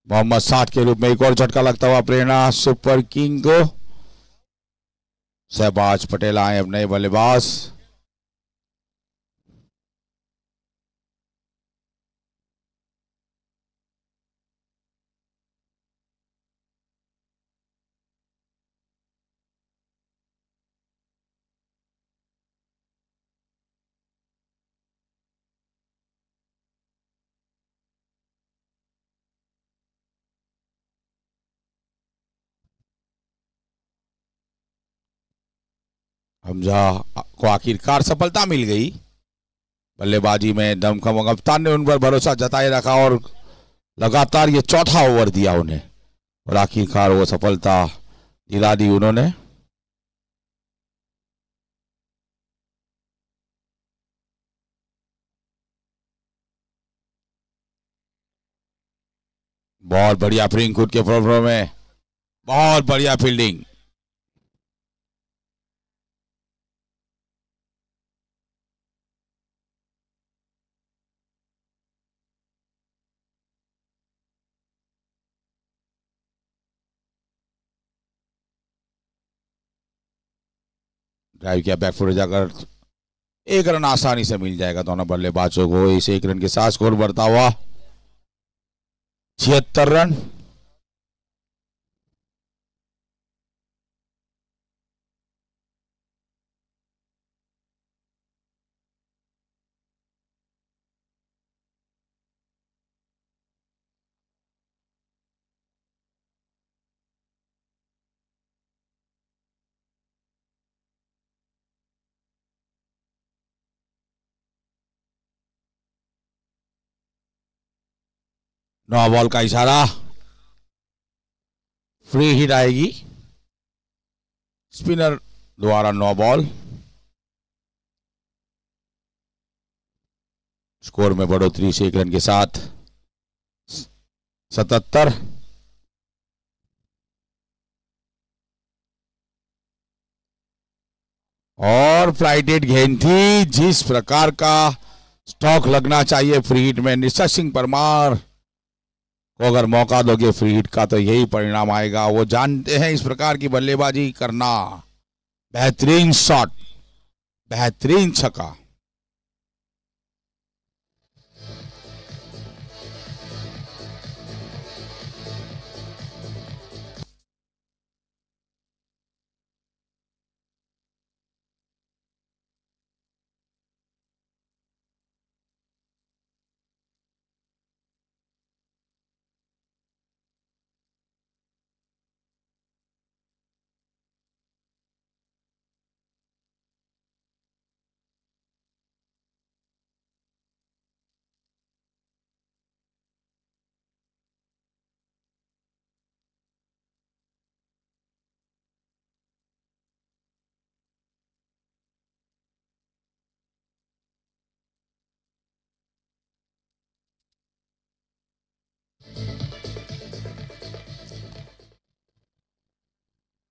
मोहम्मद साद के रूप में एक और झटका लगता हुआ प्रेरणा सुपर किंग को। शहबाज पटेल आए अब नए बल्लेबाज। हमजा को आखिरकार सफलता मिल गई। बल्लेबाजी में दमखम कप्तान ने उन पर भरोसा जताए रखा और लगातार ये चौथा ओवर दिया उन्हें और आखिरकार वो सफलता दिला दी उन्होंने। बहुत बढ़िया फील्डिंग खुद के फ्लो में, बहुत बढ़िया फील्डिंग। ड्राइव किया, बैकफुट जाकर एक रन आसानी से मिल जाएगा दोनों बल्लेबाजों को। इस एक रन के साथ स्कोर बढ़ता हुआ 76 रन। नो बॉल का इशारा, फ्री हिट आएगी स्पिनर द्वारा। No ball. स्कोर में बढ़ोतरी से एक रन के साथ 77। और फ्लाइटेड गेंद थी, जिस प्रकार का स्टॉक लगना चाहिए फ्री हिट में। निशा सिंह परमार को अगर मौका दोगे फ्री हिट का तो यही परिणाम आएगा। वो जानते हैं इस प्रकार की बल्लेबाजी करना। बेहतरीन शॉट, बेहतरीन छक्का।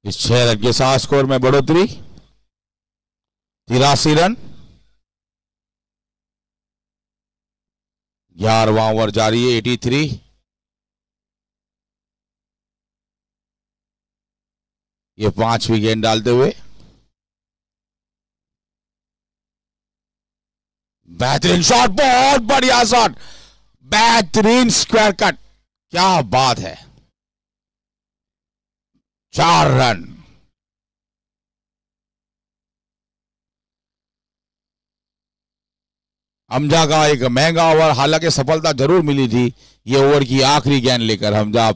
इस 6 रन के साथ स्कोर में बढ़ोतरी, 83 रन। 11वां ओवर जारी है, 83। ये 5वीं गेंद डालते हुए बेहतरीन शॉट, बहुत बढ़िया शॉट, बेहतरीन स्क्वायर कट, क्या बात है। 4 रन। हमजा का एक महंगा ओवर, हालांकि सफलता जरूर मिली थी। ये ओवर की आखिरी गेंद लेकर हमजा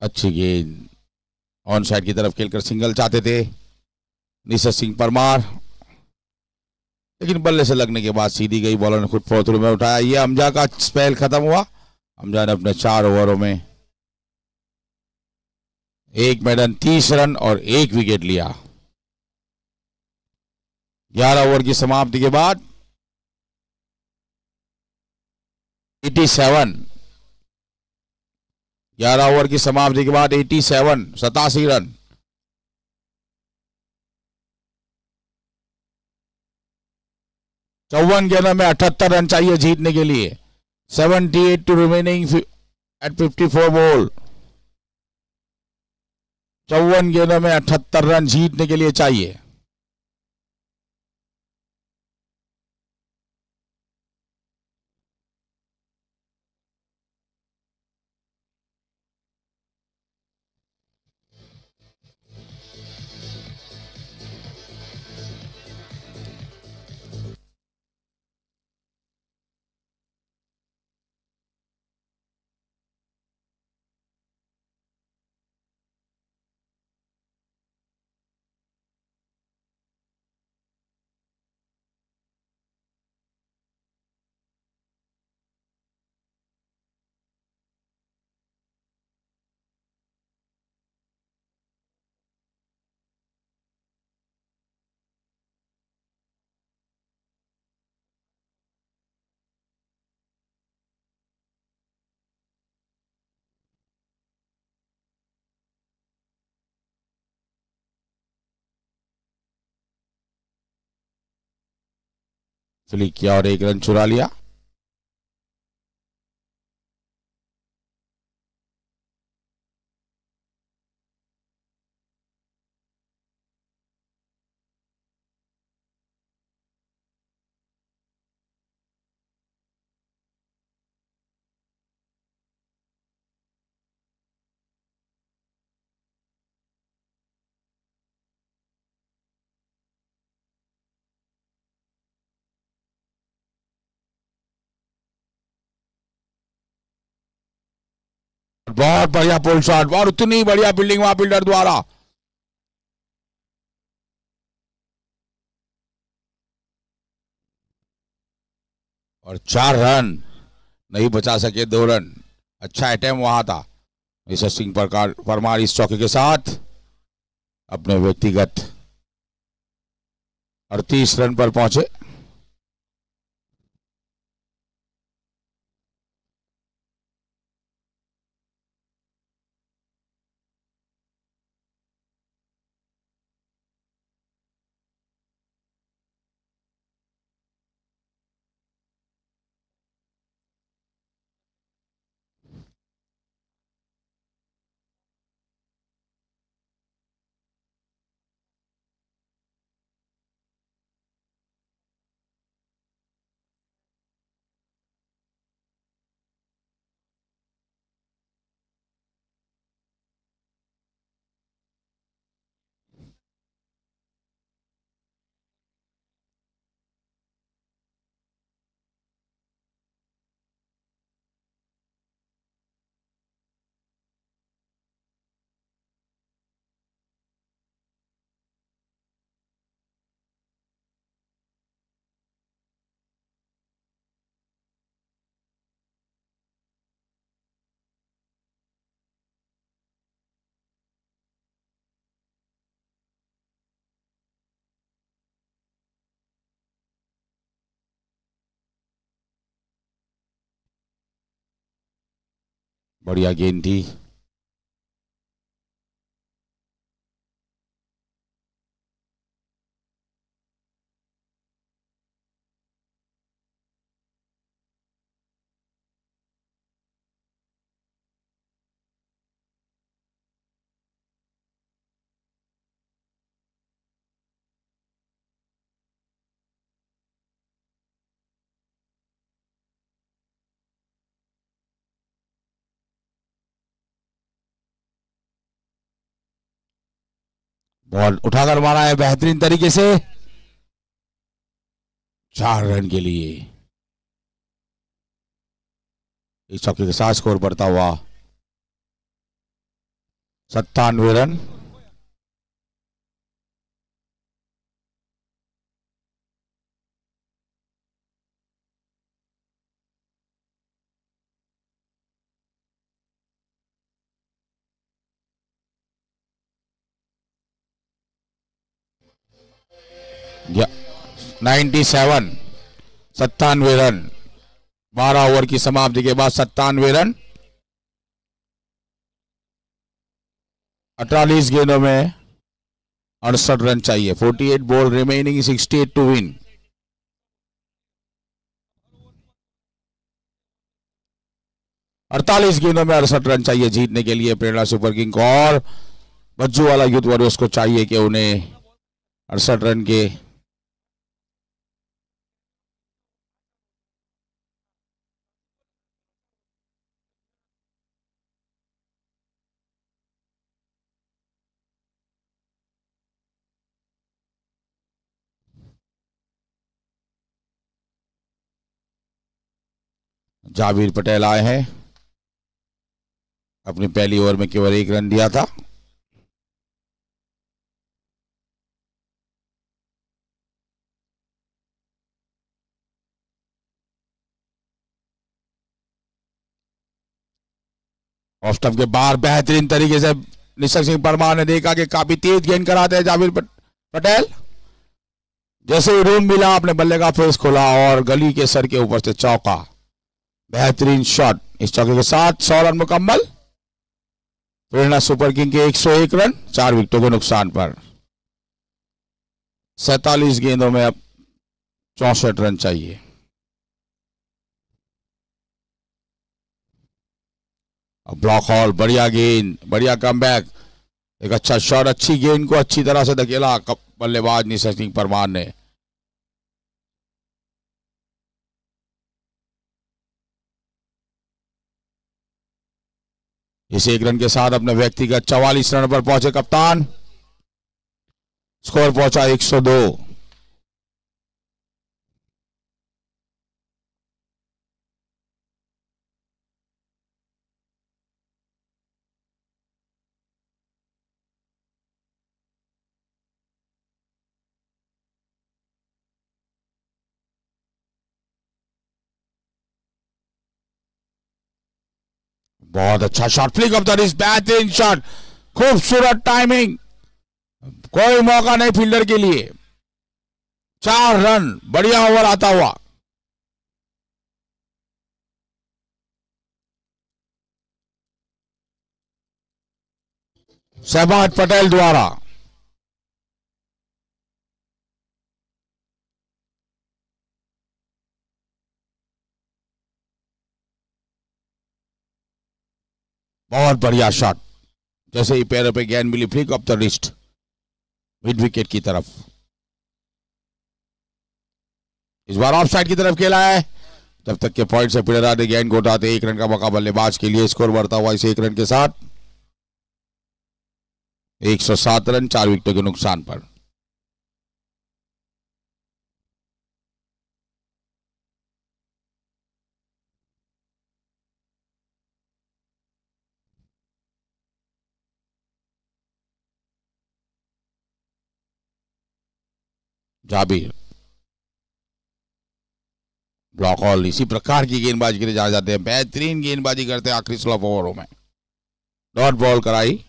अच्छी गेंद ऑन साइड की तरफ खेलकर सिंगल चाहते थे निशा सिंह परमार, लेकिन बल्ले से लगने के बाद सीधी गई, बॉलर ने खुद फोर्थ्रू में उठाया। ये हमजा का स्पेल खत्म हुआ। हमजा ने अपने 4 ओवरों में 1 मेडन, 30 रन और 1 विकेट लिया। 11 ओवर की समाप्ति के बाद 87, 11 ओवर की समाप्ति के बाद 87, 87 रन। चौवन गेंदों में 78 रन चाहिए जीतने के लिए। 78 टू रिमेनिंग एट 54 बॉल। 54 गेंदों में 78 रन जीतने के लिए चाहिए। फ्लिक किया और 1 रन चुरा लिया। बहुत बढ़िया पुल शॉट और उतनी बढ़िया फील्डिंग वहां फील्डर द्वारा। और 4 रन, नहीं बचा सके 2 रन। अच्छा अटैम्प्ट वहां था। निशा सिंह परमार इस चौके के साथ अपने व्यक्तिगत 38 रन पर पहुंचे। बढ़िया गेंद थी। बॉल उठाकर मारा है बेहतरीन तरीके से, 4 रन के लिए। इस चौके के साथ स्कोर बढ़ता हुआ 97 रन। या 97, 97 रन। 12 ओवर की समाप्ति के बाद 97 रन। 48 गेंदों में 68 रन चाहिए। 48 बॉल रिमेनिंग, 68 टू विन। अड़तालीस गेंदों में 68 रन चाहिए जीतने के लिए प्रेरणा सुपर किंग को, और बज्जू वाला यूथ वॉरियर्स को चाहिए कि उन्हें 68 रन के जावीर पटेल आए हैं। अपनी पहली ओवर में केवल 1 रन दिया था। ऑफ स्टंप के बाहर बेहतरीन तरीके से निशक सिंह परमार ने देखा कि काफी तेज गेंद कराते हैं जावीर पटेल। जैसे ही रूम मिला अपने बल्ले का फेस खोला और गली के सर के ऊपर से चौका। बेहतरीन शॉट। इस चौके के साथ 100 रन मुकम्मल। प्रेरणा सुपर किंग के 101 रन 4 विकेटों के नुकसान पर। 47 गेंदों में अब 64 रन चाहिए। ब्लॉक हॉल, बढ़िया गेंद, बढ़िया कमबैक। एक अच्छा शॉट, अच्छी गेंद को अच्छी तरह से धकेला बल्लेबाज निशक सिंह परमार ने। इस 1 रन के साथ अपने व्यक्तिगत 44 रन पर पहुंचे कप्तान। स्कोर पहुंचा 102। बहुत अच्छा shot, flick off the wrist, बेहतरीन शॉट, खूबसूरत टाइमिंग। कोई मौका नहीं फील्डर के लिए। 4 रन, बढ़िया ओवर आता हुआ। शहबाज पटेल द्वारा। बहुत बढ़िया शॉट। जैसे ही पैरों पे गेंद मिली, flick off the wrist, mid wicket की तरफ। इस बार ऑफ साइड की तरफ खेला है। जब तक के पॉइंट से प्लेयर आते गेंद को उठाते, 1 रन का मौका बल्लेबाज के लिए। स्कोर बढ़ता हुआ इस 1 रन के साथ 107 रन 4 विकेटों के नुकसान पर। जाबिर, ब्लॉक हॉल इसी प्रकार की गेंदबाजी के लिए जाने जाते हैं। बेहतरीन गेंदबाजी करते हैं आखिरी 16 ओवरों में। डॉट बॉल कराई।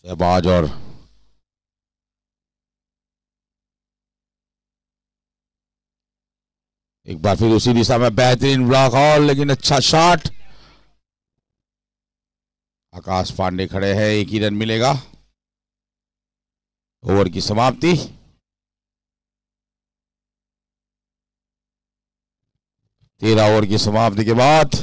शहबाज और एक बार फिर उसी दिशा में बेहतरीन ब्लॉक और लेकिन अच्छा शॉट। आकाश पांडे खड़े हैं, एक ही रन मिलेगा। ओवर की समाप्ति। तेरह ओवर की समाप्ति के बाद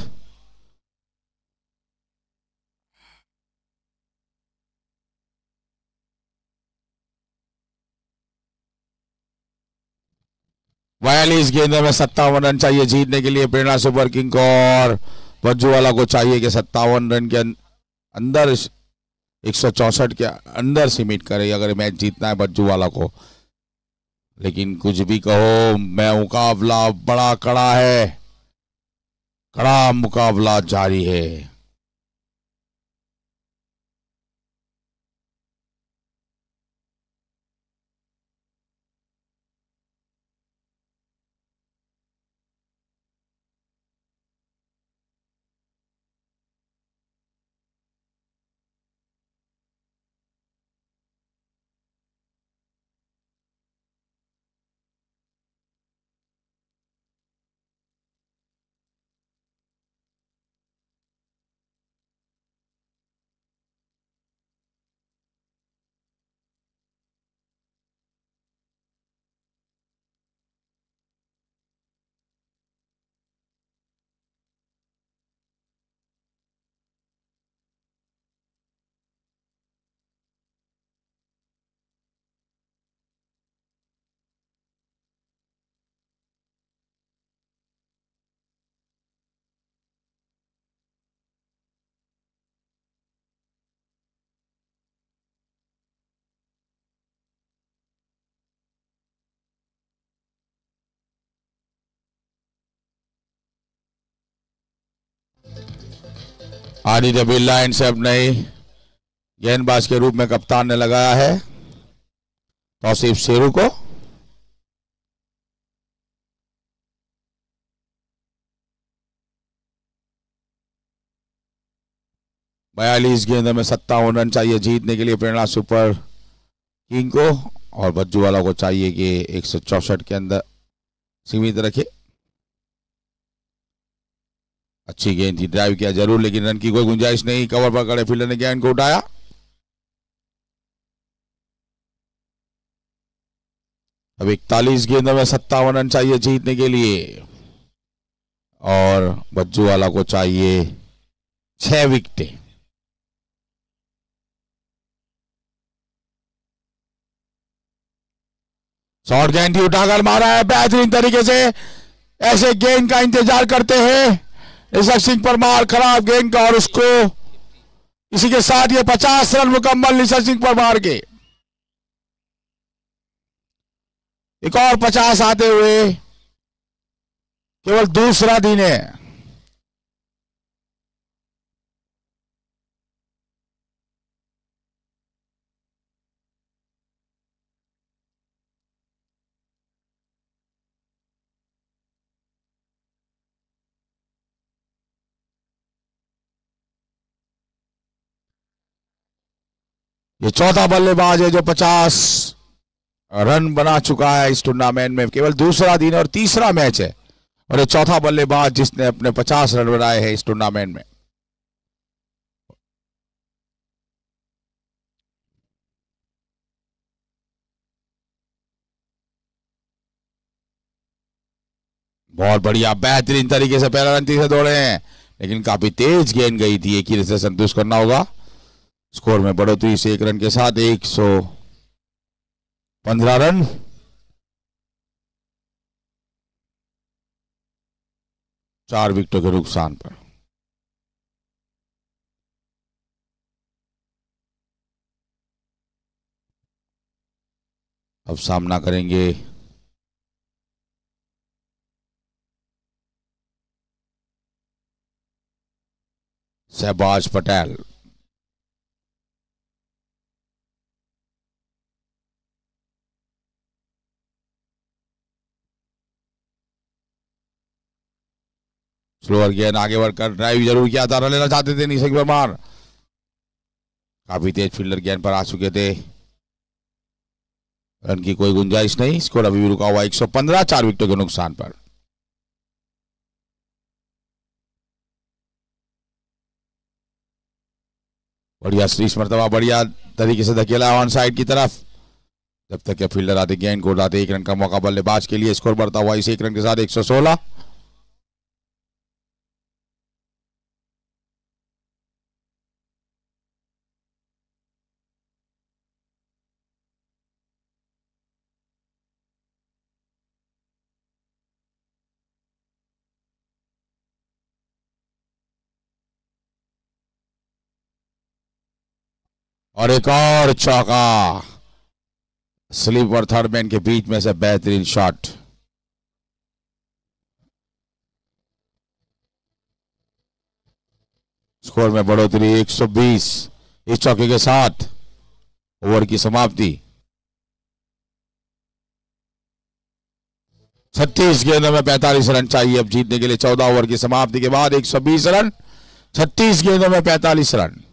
बयालीस गेंदों में 57 रन चाहिए जीतने के लिए प्रेरणा सुपर किंग को, और बज्जूवाला को चाहिए कि 57 रन के अंदर 164 के अंदर सीमित करे अगर मैच जीतना है बज्जूवाला को। लेकिन कुछ भी कहो, मैं मुकाबला बड़ा कड़ा है, कड़ा मुकाबला जारी है। आदित्य बिरला इन से अब नए गेंदबाज के रूप में कप्तान ने लगाया है तौसीफ शेरू को। बयालीस गेंदों में 57 रन चाहिए जीतने के लिए प्रेरणा सुपर किंग को, और बज्जूवाला को चाहिए कि 164 के अंदर सीमित रखे। अच्छी गेंद थी, ड्राइव किया जरूर लेकिन रन की कोई गुंजाइश नहीं। कवर पर खड़े फील्डर ने गेंद को उठाया। अब 41 गेंदों में 57 रन चाहिए जीतने के लिए, और बज्जूवाला को चाहिए 6 विकेटें। शॉर्ट गेंद ही उठाकर मारा है बेहतरीन तरीके से। ऐसे गेंद का इंतजार करते हैं ऋषभ सिंह परमार, खराब गेंद का, और उसको इसी के साथ ये 50 रन मुकम्मल ऋषभ सिंह परमार के। एक और 50 आते हुए केवल दूसरा दिन है। ये चौथा बल्लेबाज है जो 50 रन बना चुका है इस टूर्नामेंट में। केवल दूसरा दिन और तीसरा मैच है, और ये चौथा बल्लेबाज जिसने अपने 50 रन बनाए हैं इस टूर्नामेंट में। बहुत बढ़िया, बेहतरीन तरीके से पहला रन तीसरे दौड़े हैं, लेकिन काफी तेज गेंद गई थी। एक ही से संतुष्ट करना होगा। स्कोर में बढ़ोतरी से 1 रन के साथ 115 रन। चार विकेटों के नुकसान पर। अब सामना करेंगे शहबाज पटेल। स्लोअर गेंद, आगे बढ़कर ड्राइव जरूर किया था, रन लेना चाहते थे निषेक परमार। काफी तेज फील्डर गेंद पर आ चुके थे, रन की कोई गुंजाइश नहीं। स्कोर अभी भी रुका हुआ 115, 4 विकेटों के नुकसान पर। बढ़िया श्रीश मर्तबा बढ़िया तरीके से धकेला ऑन साइड की तरफ। जब तक ये फील्डर आते गेंद को उड़ाते, 1 रन का मौका बल्लेबाज के लिए। स्कोर बढ़ता हुआ इस 1 रन के साथ 116। और एक और चौका, स्लीप और थर्ड मैन के बीच में से बेहतरीन शॉट। स्कोर में बढ़ोतरी 120 इस चौके के साथ। ओवर की समाप्ति। 36 गेंदों में 45 रन चाहिए अब जीतने के लिए। 14 ओवर की समाप्ति के बाद 120 रन, 36 गेंदों में 45 रन।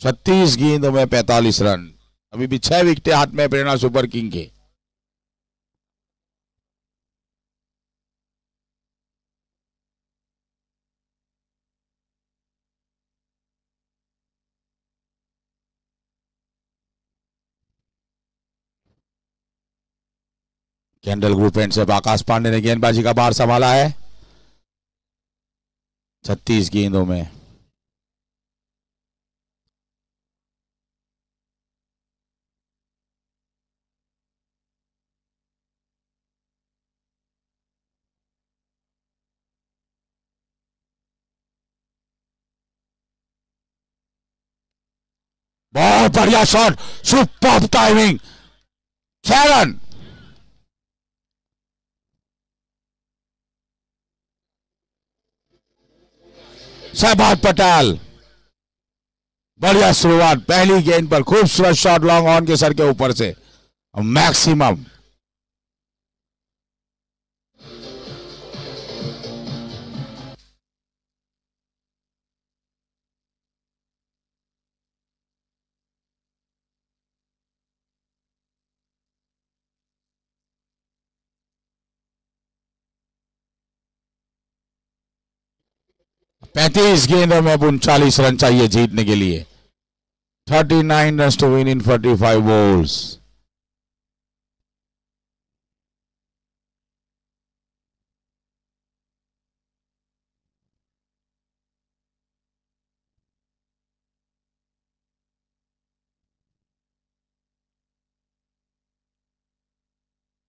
36 गेंदों में 45 रन। अभी भी 6 विकेटें हाथ में प्रेरणा सुपर किंग के। कैंडल ग्रुप एंड से आकाश पांडे ने गेंदबाजी का भार संभाला है। 36 गेंदों में बहुत बढ़िया शॉट, सुपर टाइमिंग। 6 रन। शहबाज पटेल बढ़िया शुरुआत, पहली गेंद पर खूबसूरत शॉट लॉन्ग ऑन के सर के ऊपर से मैक्सिमम। पैंतीस गेंदों में 39 रन चाहिए जीतने के लिए। 39 run to win in 45 balls.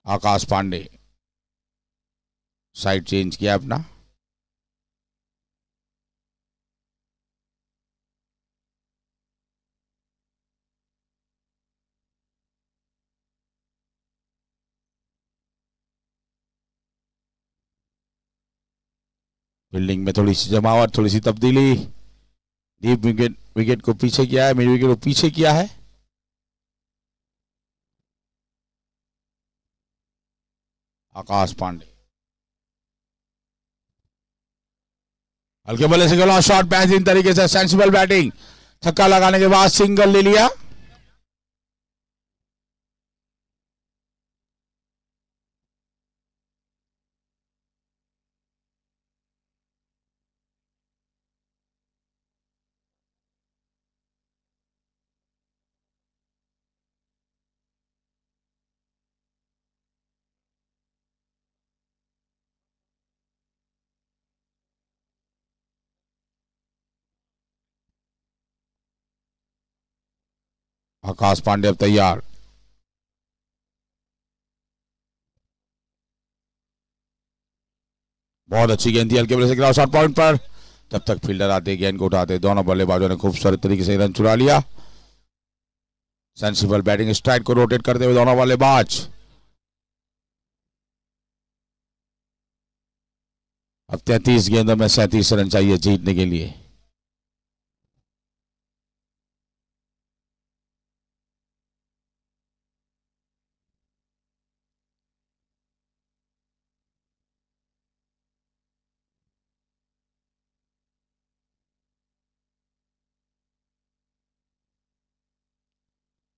Akash Pandey side change किया अपना। फील्डिंग में थोड़ी सी जमावट, थोड़ी सी तब्दीली। डीप विकेट, विकेट को पीछे किया है, मिड विकेट को पीछे किया है। आकाश पांडे हल्के बल्ले से खेला शॉट, बेहतरीन तरीके से सेंसिबल बैटिंग। छक्का लगाने के बाद सिंगल ले लिया। आकाश पांडे अब तैयार। बहुत अच्छी गेंद थी, हल्के बल्ले से गिरा शॉट पॉइंट पर। जब तक फील्डर आते गेंद को उठाते, दोनों बल्लेबाजों ने खूबसूरत तरीके से रन चुरा लिया। सेंसिबल बैटिंग स्ट्राइक को रोटेट करते हुए दोनों बल्लेबाज। अब 33 गेंदों में 37 रन चाहिए जीतने के लिए।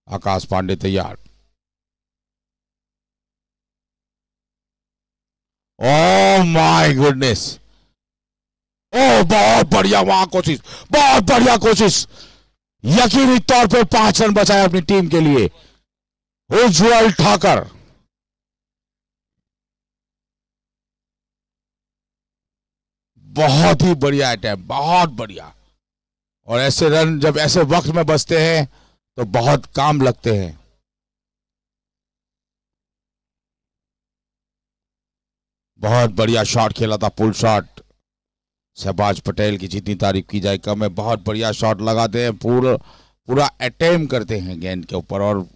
आकाश पांडे तैयार। ओ माय गुडनेस, ओ बहुत बढ़िया वहां कोशिश, बहुत बढ़िया कोशिश। यकीनी तौर पे 5 रन बचाए अपनी टीम के लिए उज्जवल ठाकर। बहुत ही बढ़िया अटैम्प्ट, बहुत बढ़िया। और ऐसे रन जब ऐसे वक्त में बचते हैं तो बहुत काम लगते हैं। बहुत बढ़िया शॉट खेला था, पुल शॉट। शहबाज पटेल की जितनी तारीफ की जाए कम है। बहुत बढ़िया शॉट लगाते हैं, पूरा अटेम्प्ट करते हैं गेंद के ऊपर और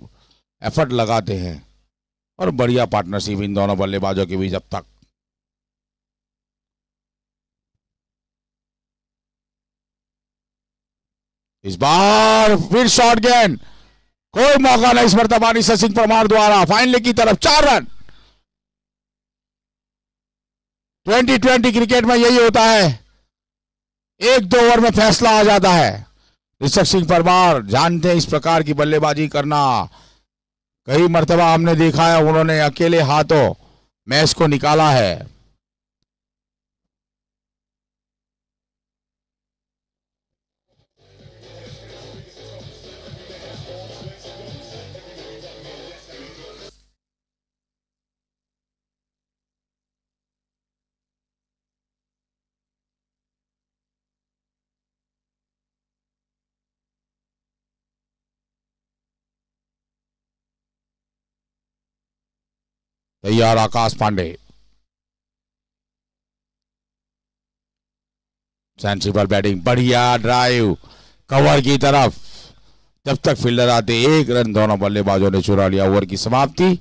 एफर्ट लगाते हैं। और बढ़िया पार्टनरशिप इन दोनों बल्लेबाजों के बीच अब तक। इस बार फिर शॉट गेंद, कोई मौका नहीं इस मर्तबा सचिन परमार द्वारा। फाइनल की तरफ 4 रन। 2020 क्रिकेट में यही होता है, 1-2 ओवर में फैसला आ जाता है। ऋषभ सिंह परमार जानते हैं इस प्रकार की बल्लेबाजी करना। कई मर्तबा हमने देखा है उन्होंने अकेले हाथों मैच को निकाला है। तैयार आकाश पांडे। सेंसिबल बैटिंग, बढ़िया ड्राइव कवर की तरफ। जब तक फील्डर आते 1 रन दोनों बल्लेबाजों ने चुरा लिया। ओवर की समाप्ति।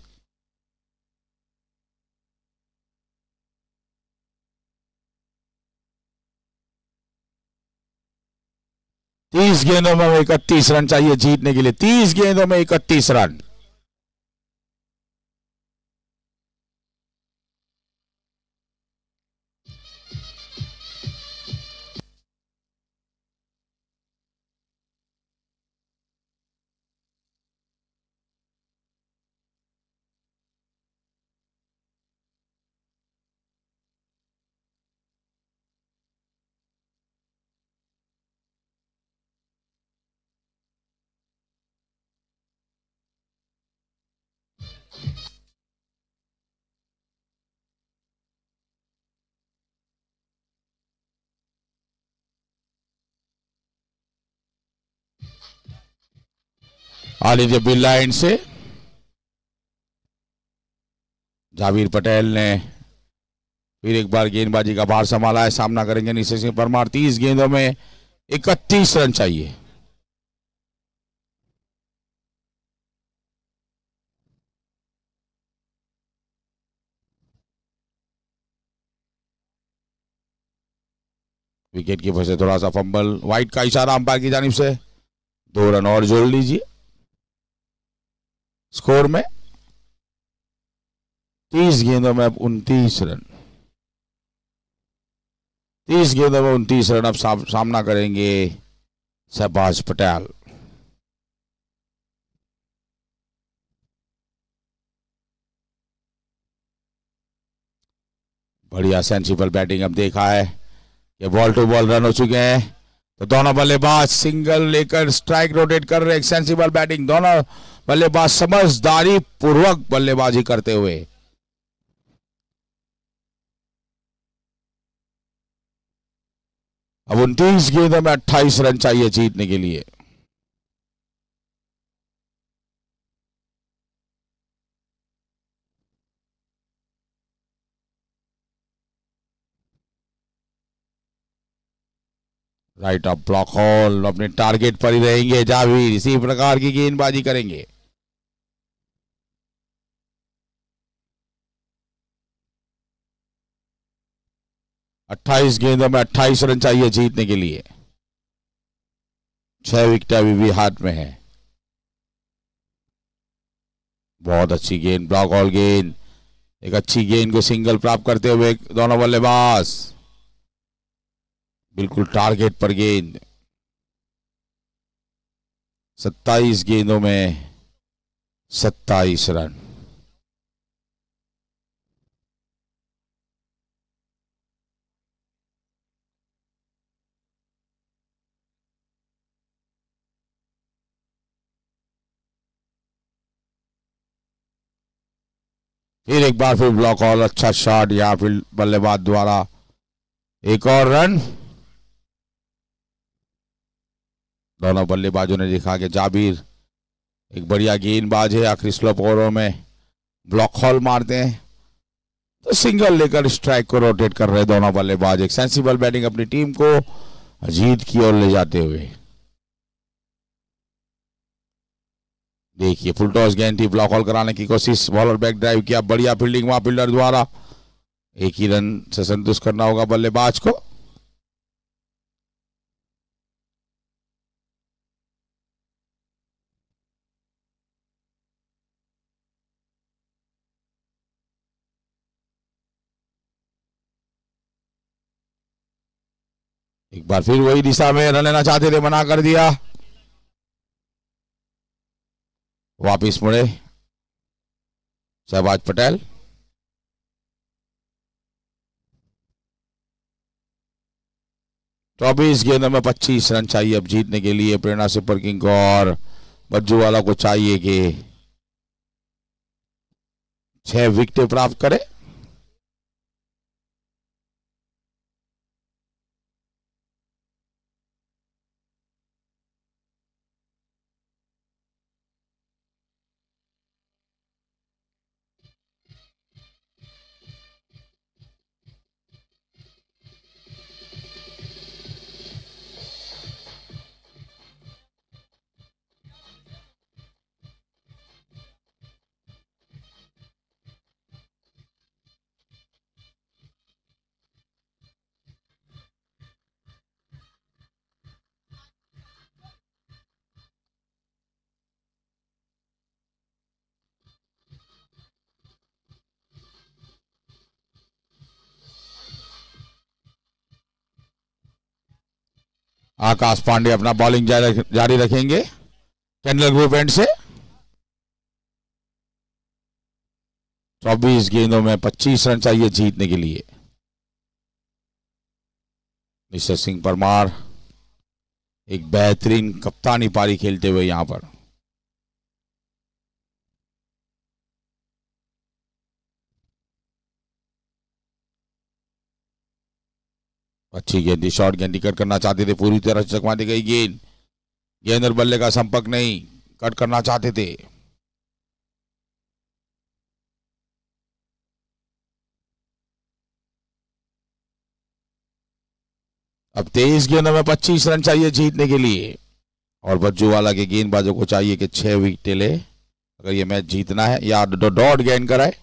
तीस गेंदों में 31 रन चाहिए जीतने के लिए। 30 गेंदों में 31 रन। आलिंदे बिल लाइन से जावीर पटेल ने फिर एक बार गेंदबाजी का भार संभाला है। सामना करेंगे ऋषभ सिंह परमार। 30 गेंदों में 31 रन चाहिए। विकेट की वजह से थोड़ा सा फंबल, वाइट का इशारा अंपायर की जानिब से। 2 रन और जोड़ लीजिए स्कोर में। 30 गेंदों में अब 29 रन। 30 गेंदों में 29 रन। अब सामना करेंगे शहबाज पटेल। बढ़िया सेंसिबल बैटिंग। अब देखा है कि बॉल टू बॉल रन हो चुके हैं तो दोनों बल्लेबाज सिंगल लेकर स्ट्राइक रोटेट कर रहे हैं। सेंसिबल बैटिंग, दोनों बल्लेबाज समझदारी पूर्वक बल्लेबाजी करते हुए। अब 29 गेंदों में 28 रन चाहिए जीतने के लिए। राइट ऑफ ब्लॉक हॉल, अपने टारगेट पर ही रहेंगे जावीर। इसी प्रकार की गेंदबाजी करेंगे। अट्ठाईस गेंदों में 28 रन चाहिए जीतने के लिए। 6 विकेट अभी भी हाथ में है। बहुत अच्छी गेंद, ब्लॉक हॉल गेंद। एक अच्छी गेंद को सिंगल प्राप्त करते हुए दोनों बल्लेबाज बिल्कुल टारगेट पर गेंद। 27 गेंदों में 27 रन। फिर एक बार फिर ब्लॉक ऑल, अच्छा शॉट यहाँ फिर बल्लेबाज द्वारा, एक और रन। दोनों बल्लेबाजों ने दिखा कि जाबिर एक बढ़िया गेंदबाज है, आखिरी स्लोप ओवरों में ब्लॉक हॉल मारते हैं तो सिंगल लेकर स्ट्राइक को रोटेट कर रहे दोनों बल्लेबाज। एक सेंसिबल बैटिंग अपनी टीम को जीत की ओर ले जाते हुए। देखिए फुल टॉस गेंद थी, ब्लॉक हॉल कराने की कोशिश, बॉलर बैक ड्राइव किया, बढ़िया फील्डिंग वहां फील्डर द्वारा, एक ही रन से संतुष्ट करना होगा बल्लेबाज को। एक बार फिर वही दिशा में रन लेना चाहते थे, मना कर दिया। वापिस मुड़े शहबाज पटेल। चौबीस गेंदों में 25 रन चाहिए अब जीतने के लिए प्रेरणा सुपर किंग को, और बज्जूवाला को चाहिए कि 6 विकेट प्राप्त करे। आकाश पांडे अपना बॉलिंग जारी रखेंगे कैंडल ग्रुप एंड से। 24 गेंदों में 25 रन चाहिए जीतने के लिए। मिस्टर सिंह परमार एक बेहतरीन कप्तानी पारी खेलते हुए यहां पर। अच्छी गेंद, शॉर्ट गेंद कट करना चाहते थे, पूरी तरह से चकमा दी गई गेंद, गेंद और बल्ले का संपर्क नहीं, कट करना चाहते थे। अब 23 गेंदों में 25 रन चाहिए जीतने के लिए, और बज्जूवाला के गेंदबाजों को चाहिए कि 6 विकेट ले अगर ये मैच जीतना है या डॉट गेंद कराए।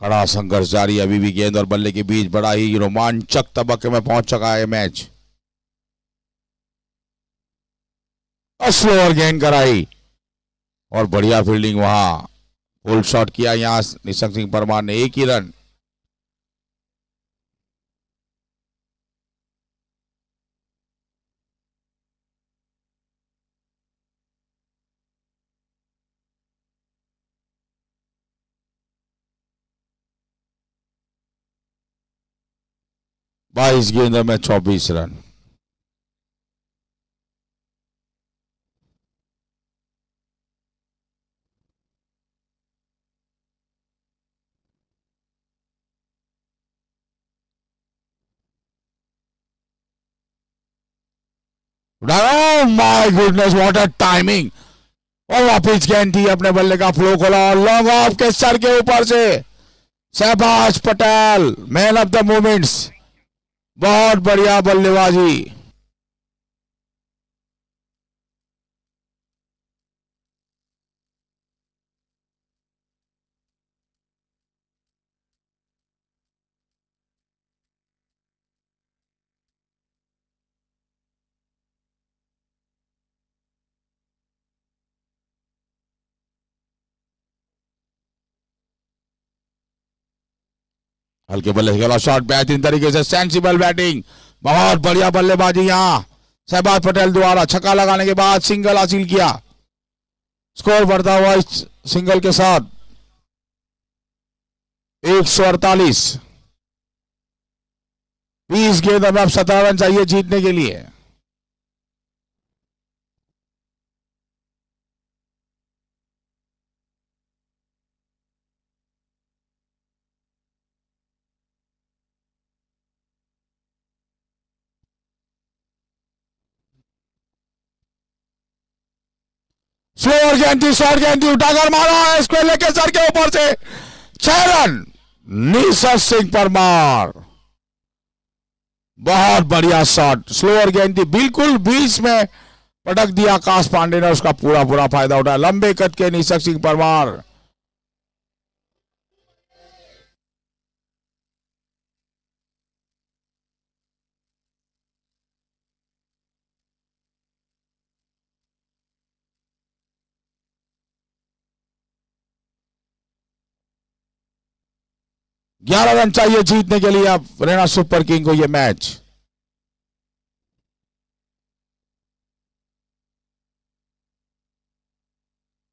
कड़ा संघर्ष जारी, अभी भी गेंद और बल्ले के बीच बड़ा ही रोमांचक तबके में पहुंच चुका है मैच। स्लोअर गेंद कराई और बढ़िया फील्डिंग वहां, फुल शॉट किया यहां निशंक सिंह परमार ने, एक ही रन। बाईस गेंदों में 24 run. Oh my goodness, what a timing! और वापिस गेंद थी, अपने बल्ले का फ्लो खोला और लॉन्ग ऑफ के सर के ऊपर से Shahbaz Patel, man of the moments. बहुत बढ़िया बल्लेबाजी। हल्के बल्ले से खेला शॉट, बेहतरीन तरीके से सेंसिबल बैटिंग, बहुत बढ़िया बल्लेबाजी यहां शहबाज पटेल द्वारा छक्का लगाने के बाद सिंगल हासिल किया। स्कोर बढ़ता हुआ इस सिंगल के साथ 148। 20 गेंद में अब 17 रन चाहिए जीतने के लिए। स्लोअर गेंद थी, शॉर्ट गेंद थी, उठाकर मारा है, इसको लेके सर के ऊपर से 6 रन। निशा सिंह परमार, बहुत बढ़िया शॉट। स्लोअर गेंद थी, बिल्कुल बीच में पटक दिया आकाश पांडे ने, उसका पूरा पूरा फायदा उठाया। लंबे कट के निशा सिंह परमार। ग्यारह रन चाहिए जीतने के लिए अब हरियाणा सुपर किंग को यह मैच।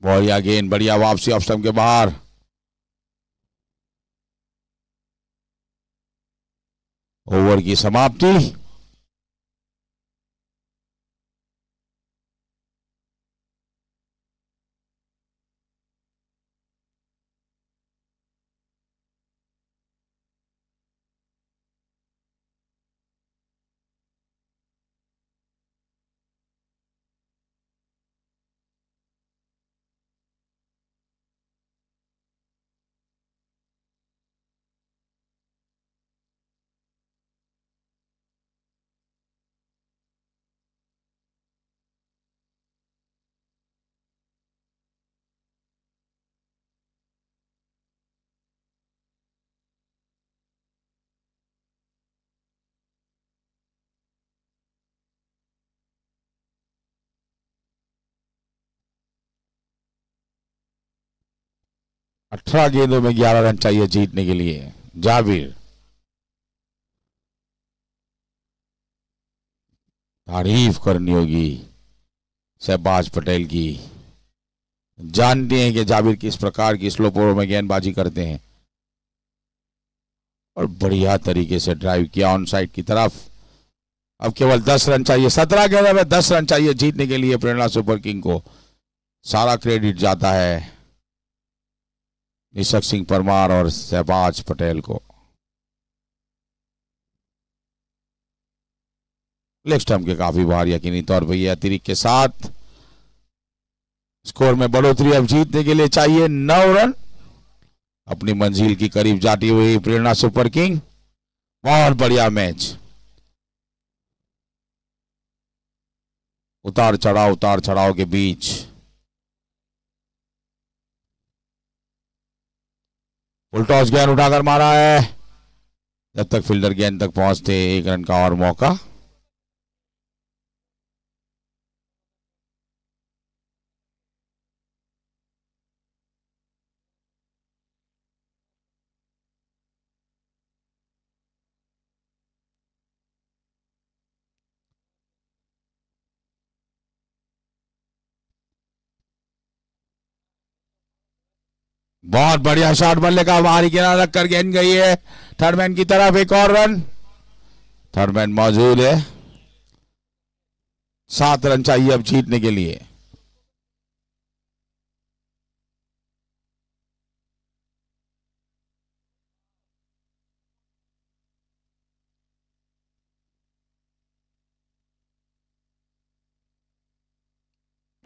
बढ़िया गेंद, बढ़िया वापसी ऑफ स्टंप के बाहर। ओवर की समाप्ति। अठारह गेंदों में 11 रन चाहिए जीतने के लिए। जाबिर, तारीफ करनी होगी शहबाज पटेल की। जानते हैं कि जाबिर किस प्रकार की स्लो ओवर में गेंदबाजी करते हैं और बढ़िया तरीके से ड्राइव किया ऑन साइड की तरफ। अब केवल 10 रन चाहिए। 17 गेंदों में 10 रन चाहिए जीतने के लिए प्रेरणा सुपर किंग को। सारा क्रेडिट जाता है निशा सिंह परमार और शहबाज पटेल को। लेग स्टंप के काफी बाहर यकीनी तौर पर यह अतिरिक्त के साथ स्कोर में बढ़ोतरी अब जीतने के लिए चाहिए 9 रन। अपनी मंजिल की करीब जाती हुई प्रेरणा सुपर किंग। बहुत बढ़िया मैच। उतार चढ़ाव के बीच फुल टॉस गेंद उठाकर मारा है। जब तक फील्डर गेंद तक पहुंचते 1 रन का और मौका। बहुत बढ़िया शॉट, बल्ले का बाहरी किनारा रखकर गेंद गई है थर्ड मैन की तरफ। एक और रन, थर्ड मैन मौजूद है। 7 रन चाहिए अब जीतने के लिए।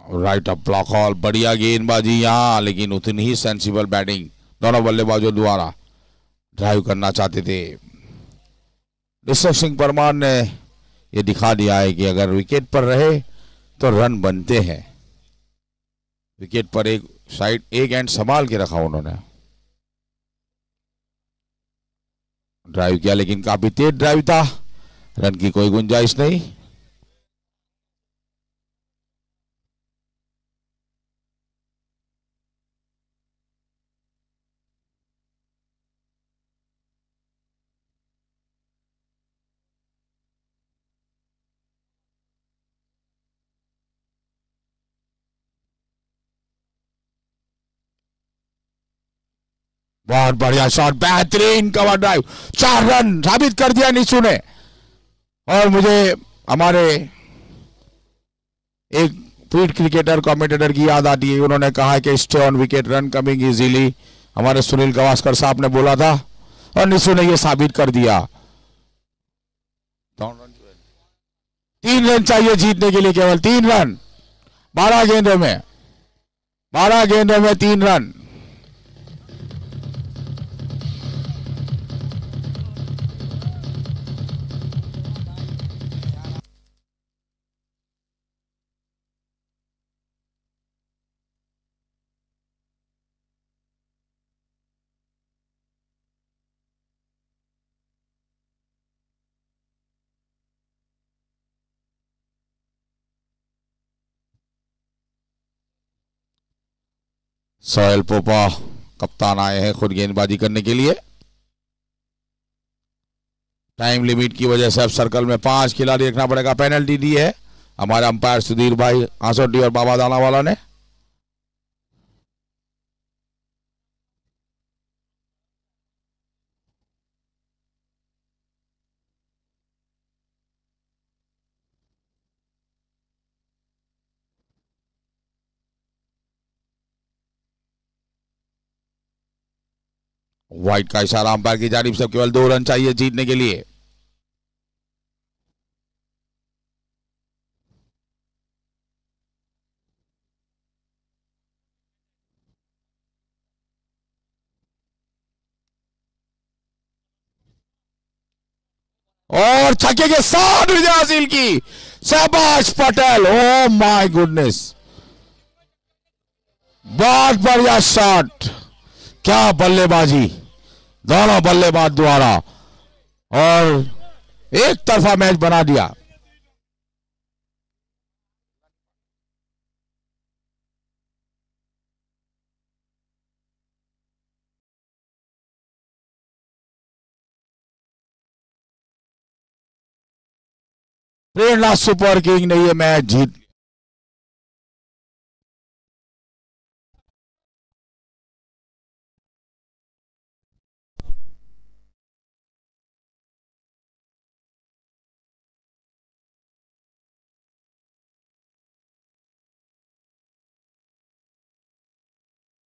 राइट अप ब्लॉक हॉल, बढ़िया गेंदबाजी यहां, लेकिन उतनी ही सेंसिबल बैटिंग दोनों बल्लेबाजों द्वारा। ड्राइव करना चाहते थे। निशा सिंह परमार ने यह दिखा दिया है कि अगर विकेट पर रहे तो रन बनते हैं। विकेट पर एक साइड एक एंड संभाल के रखा उन्होंने। ड्राइव किया लेकिन काफी तेज ड्राइव था, रन की कोई गुंजाइश नहीं। बहुत बढ़िया शॉट, बेहतरीन कवर ड्राइव, 4 रन साबित कर दिया निशु ने। और मुझे हमारे एक फील्ड क्रिकेटर कमेंटेटर की याद आती है, उन्होंने कहा कि stay on wicket, run coming easily. हमारे सुनील गावस्कर साहब ने बोला था और निशु ने यह साबित कर दिया। 3 रन चाहिए जीतने के लिए, केवल 3 रन 12 गेंदों में, 12 गेंदों में 3 रन। सोहेल पोपा कप्तान आए हैं खुद गेंदबाजी करने के लिए। टाइम लिमिट की वजह से अब सर्कल में 5 खिलाड़ी रखना पड़ेगा। पेनल्टी दी है हमारे अंपायर सुधीर भाई आसोटी और बाबा दाना वाला ने। व्हाइट का इशारा अंपायर की जानिब से, केवल 2 रन चाहिए जीतने के लिए। और छक्के के साथ विजय हासिल की शाबाश पटेल। ओ माय गुडनेस, बहुत बढ़िया शॉट, क्या बल्लेबाजी दोनों बल्लेबाज द्वारा, और एक तरफा मैच बना दिया। प्रेरणा सुपर किंग ने यह मैच जीत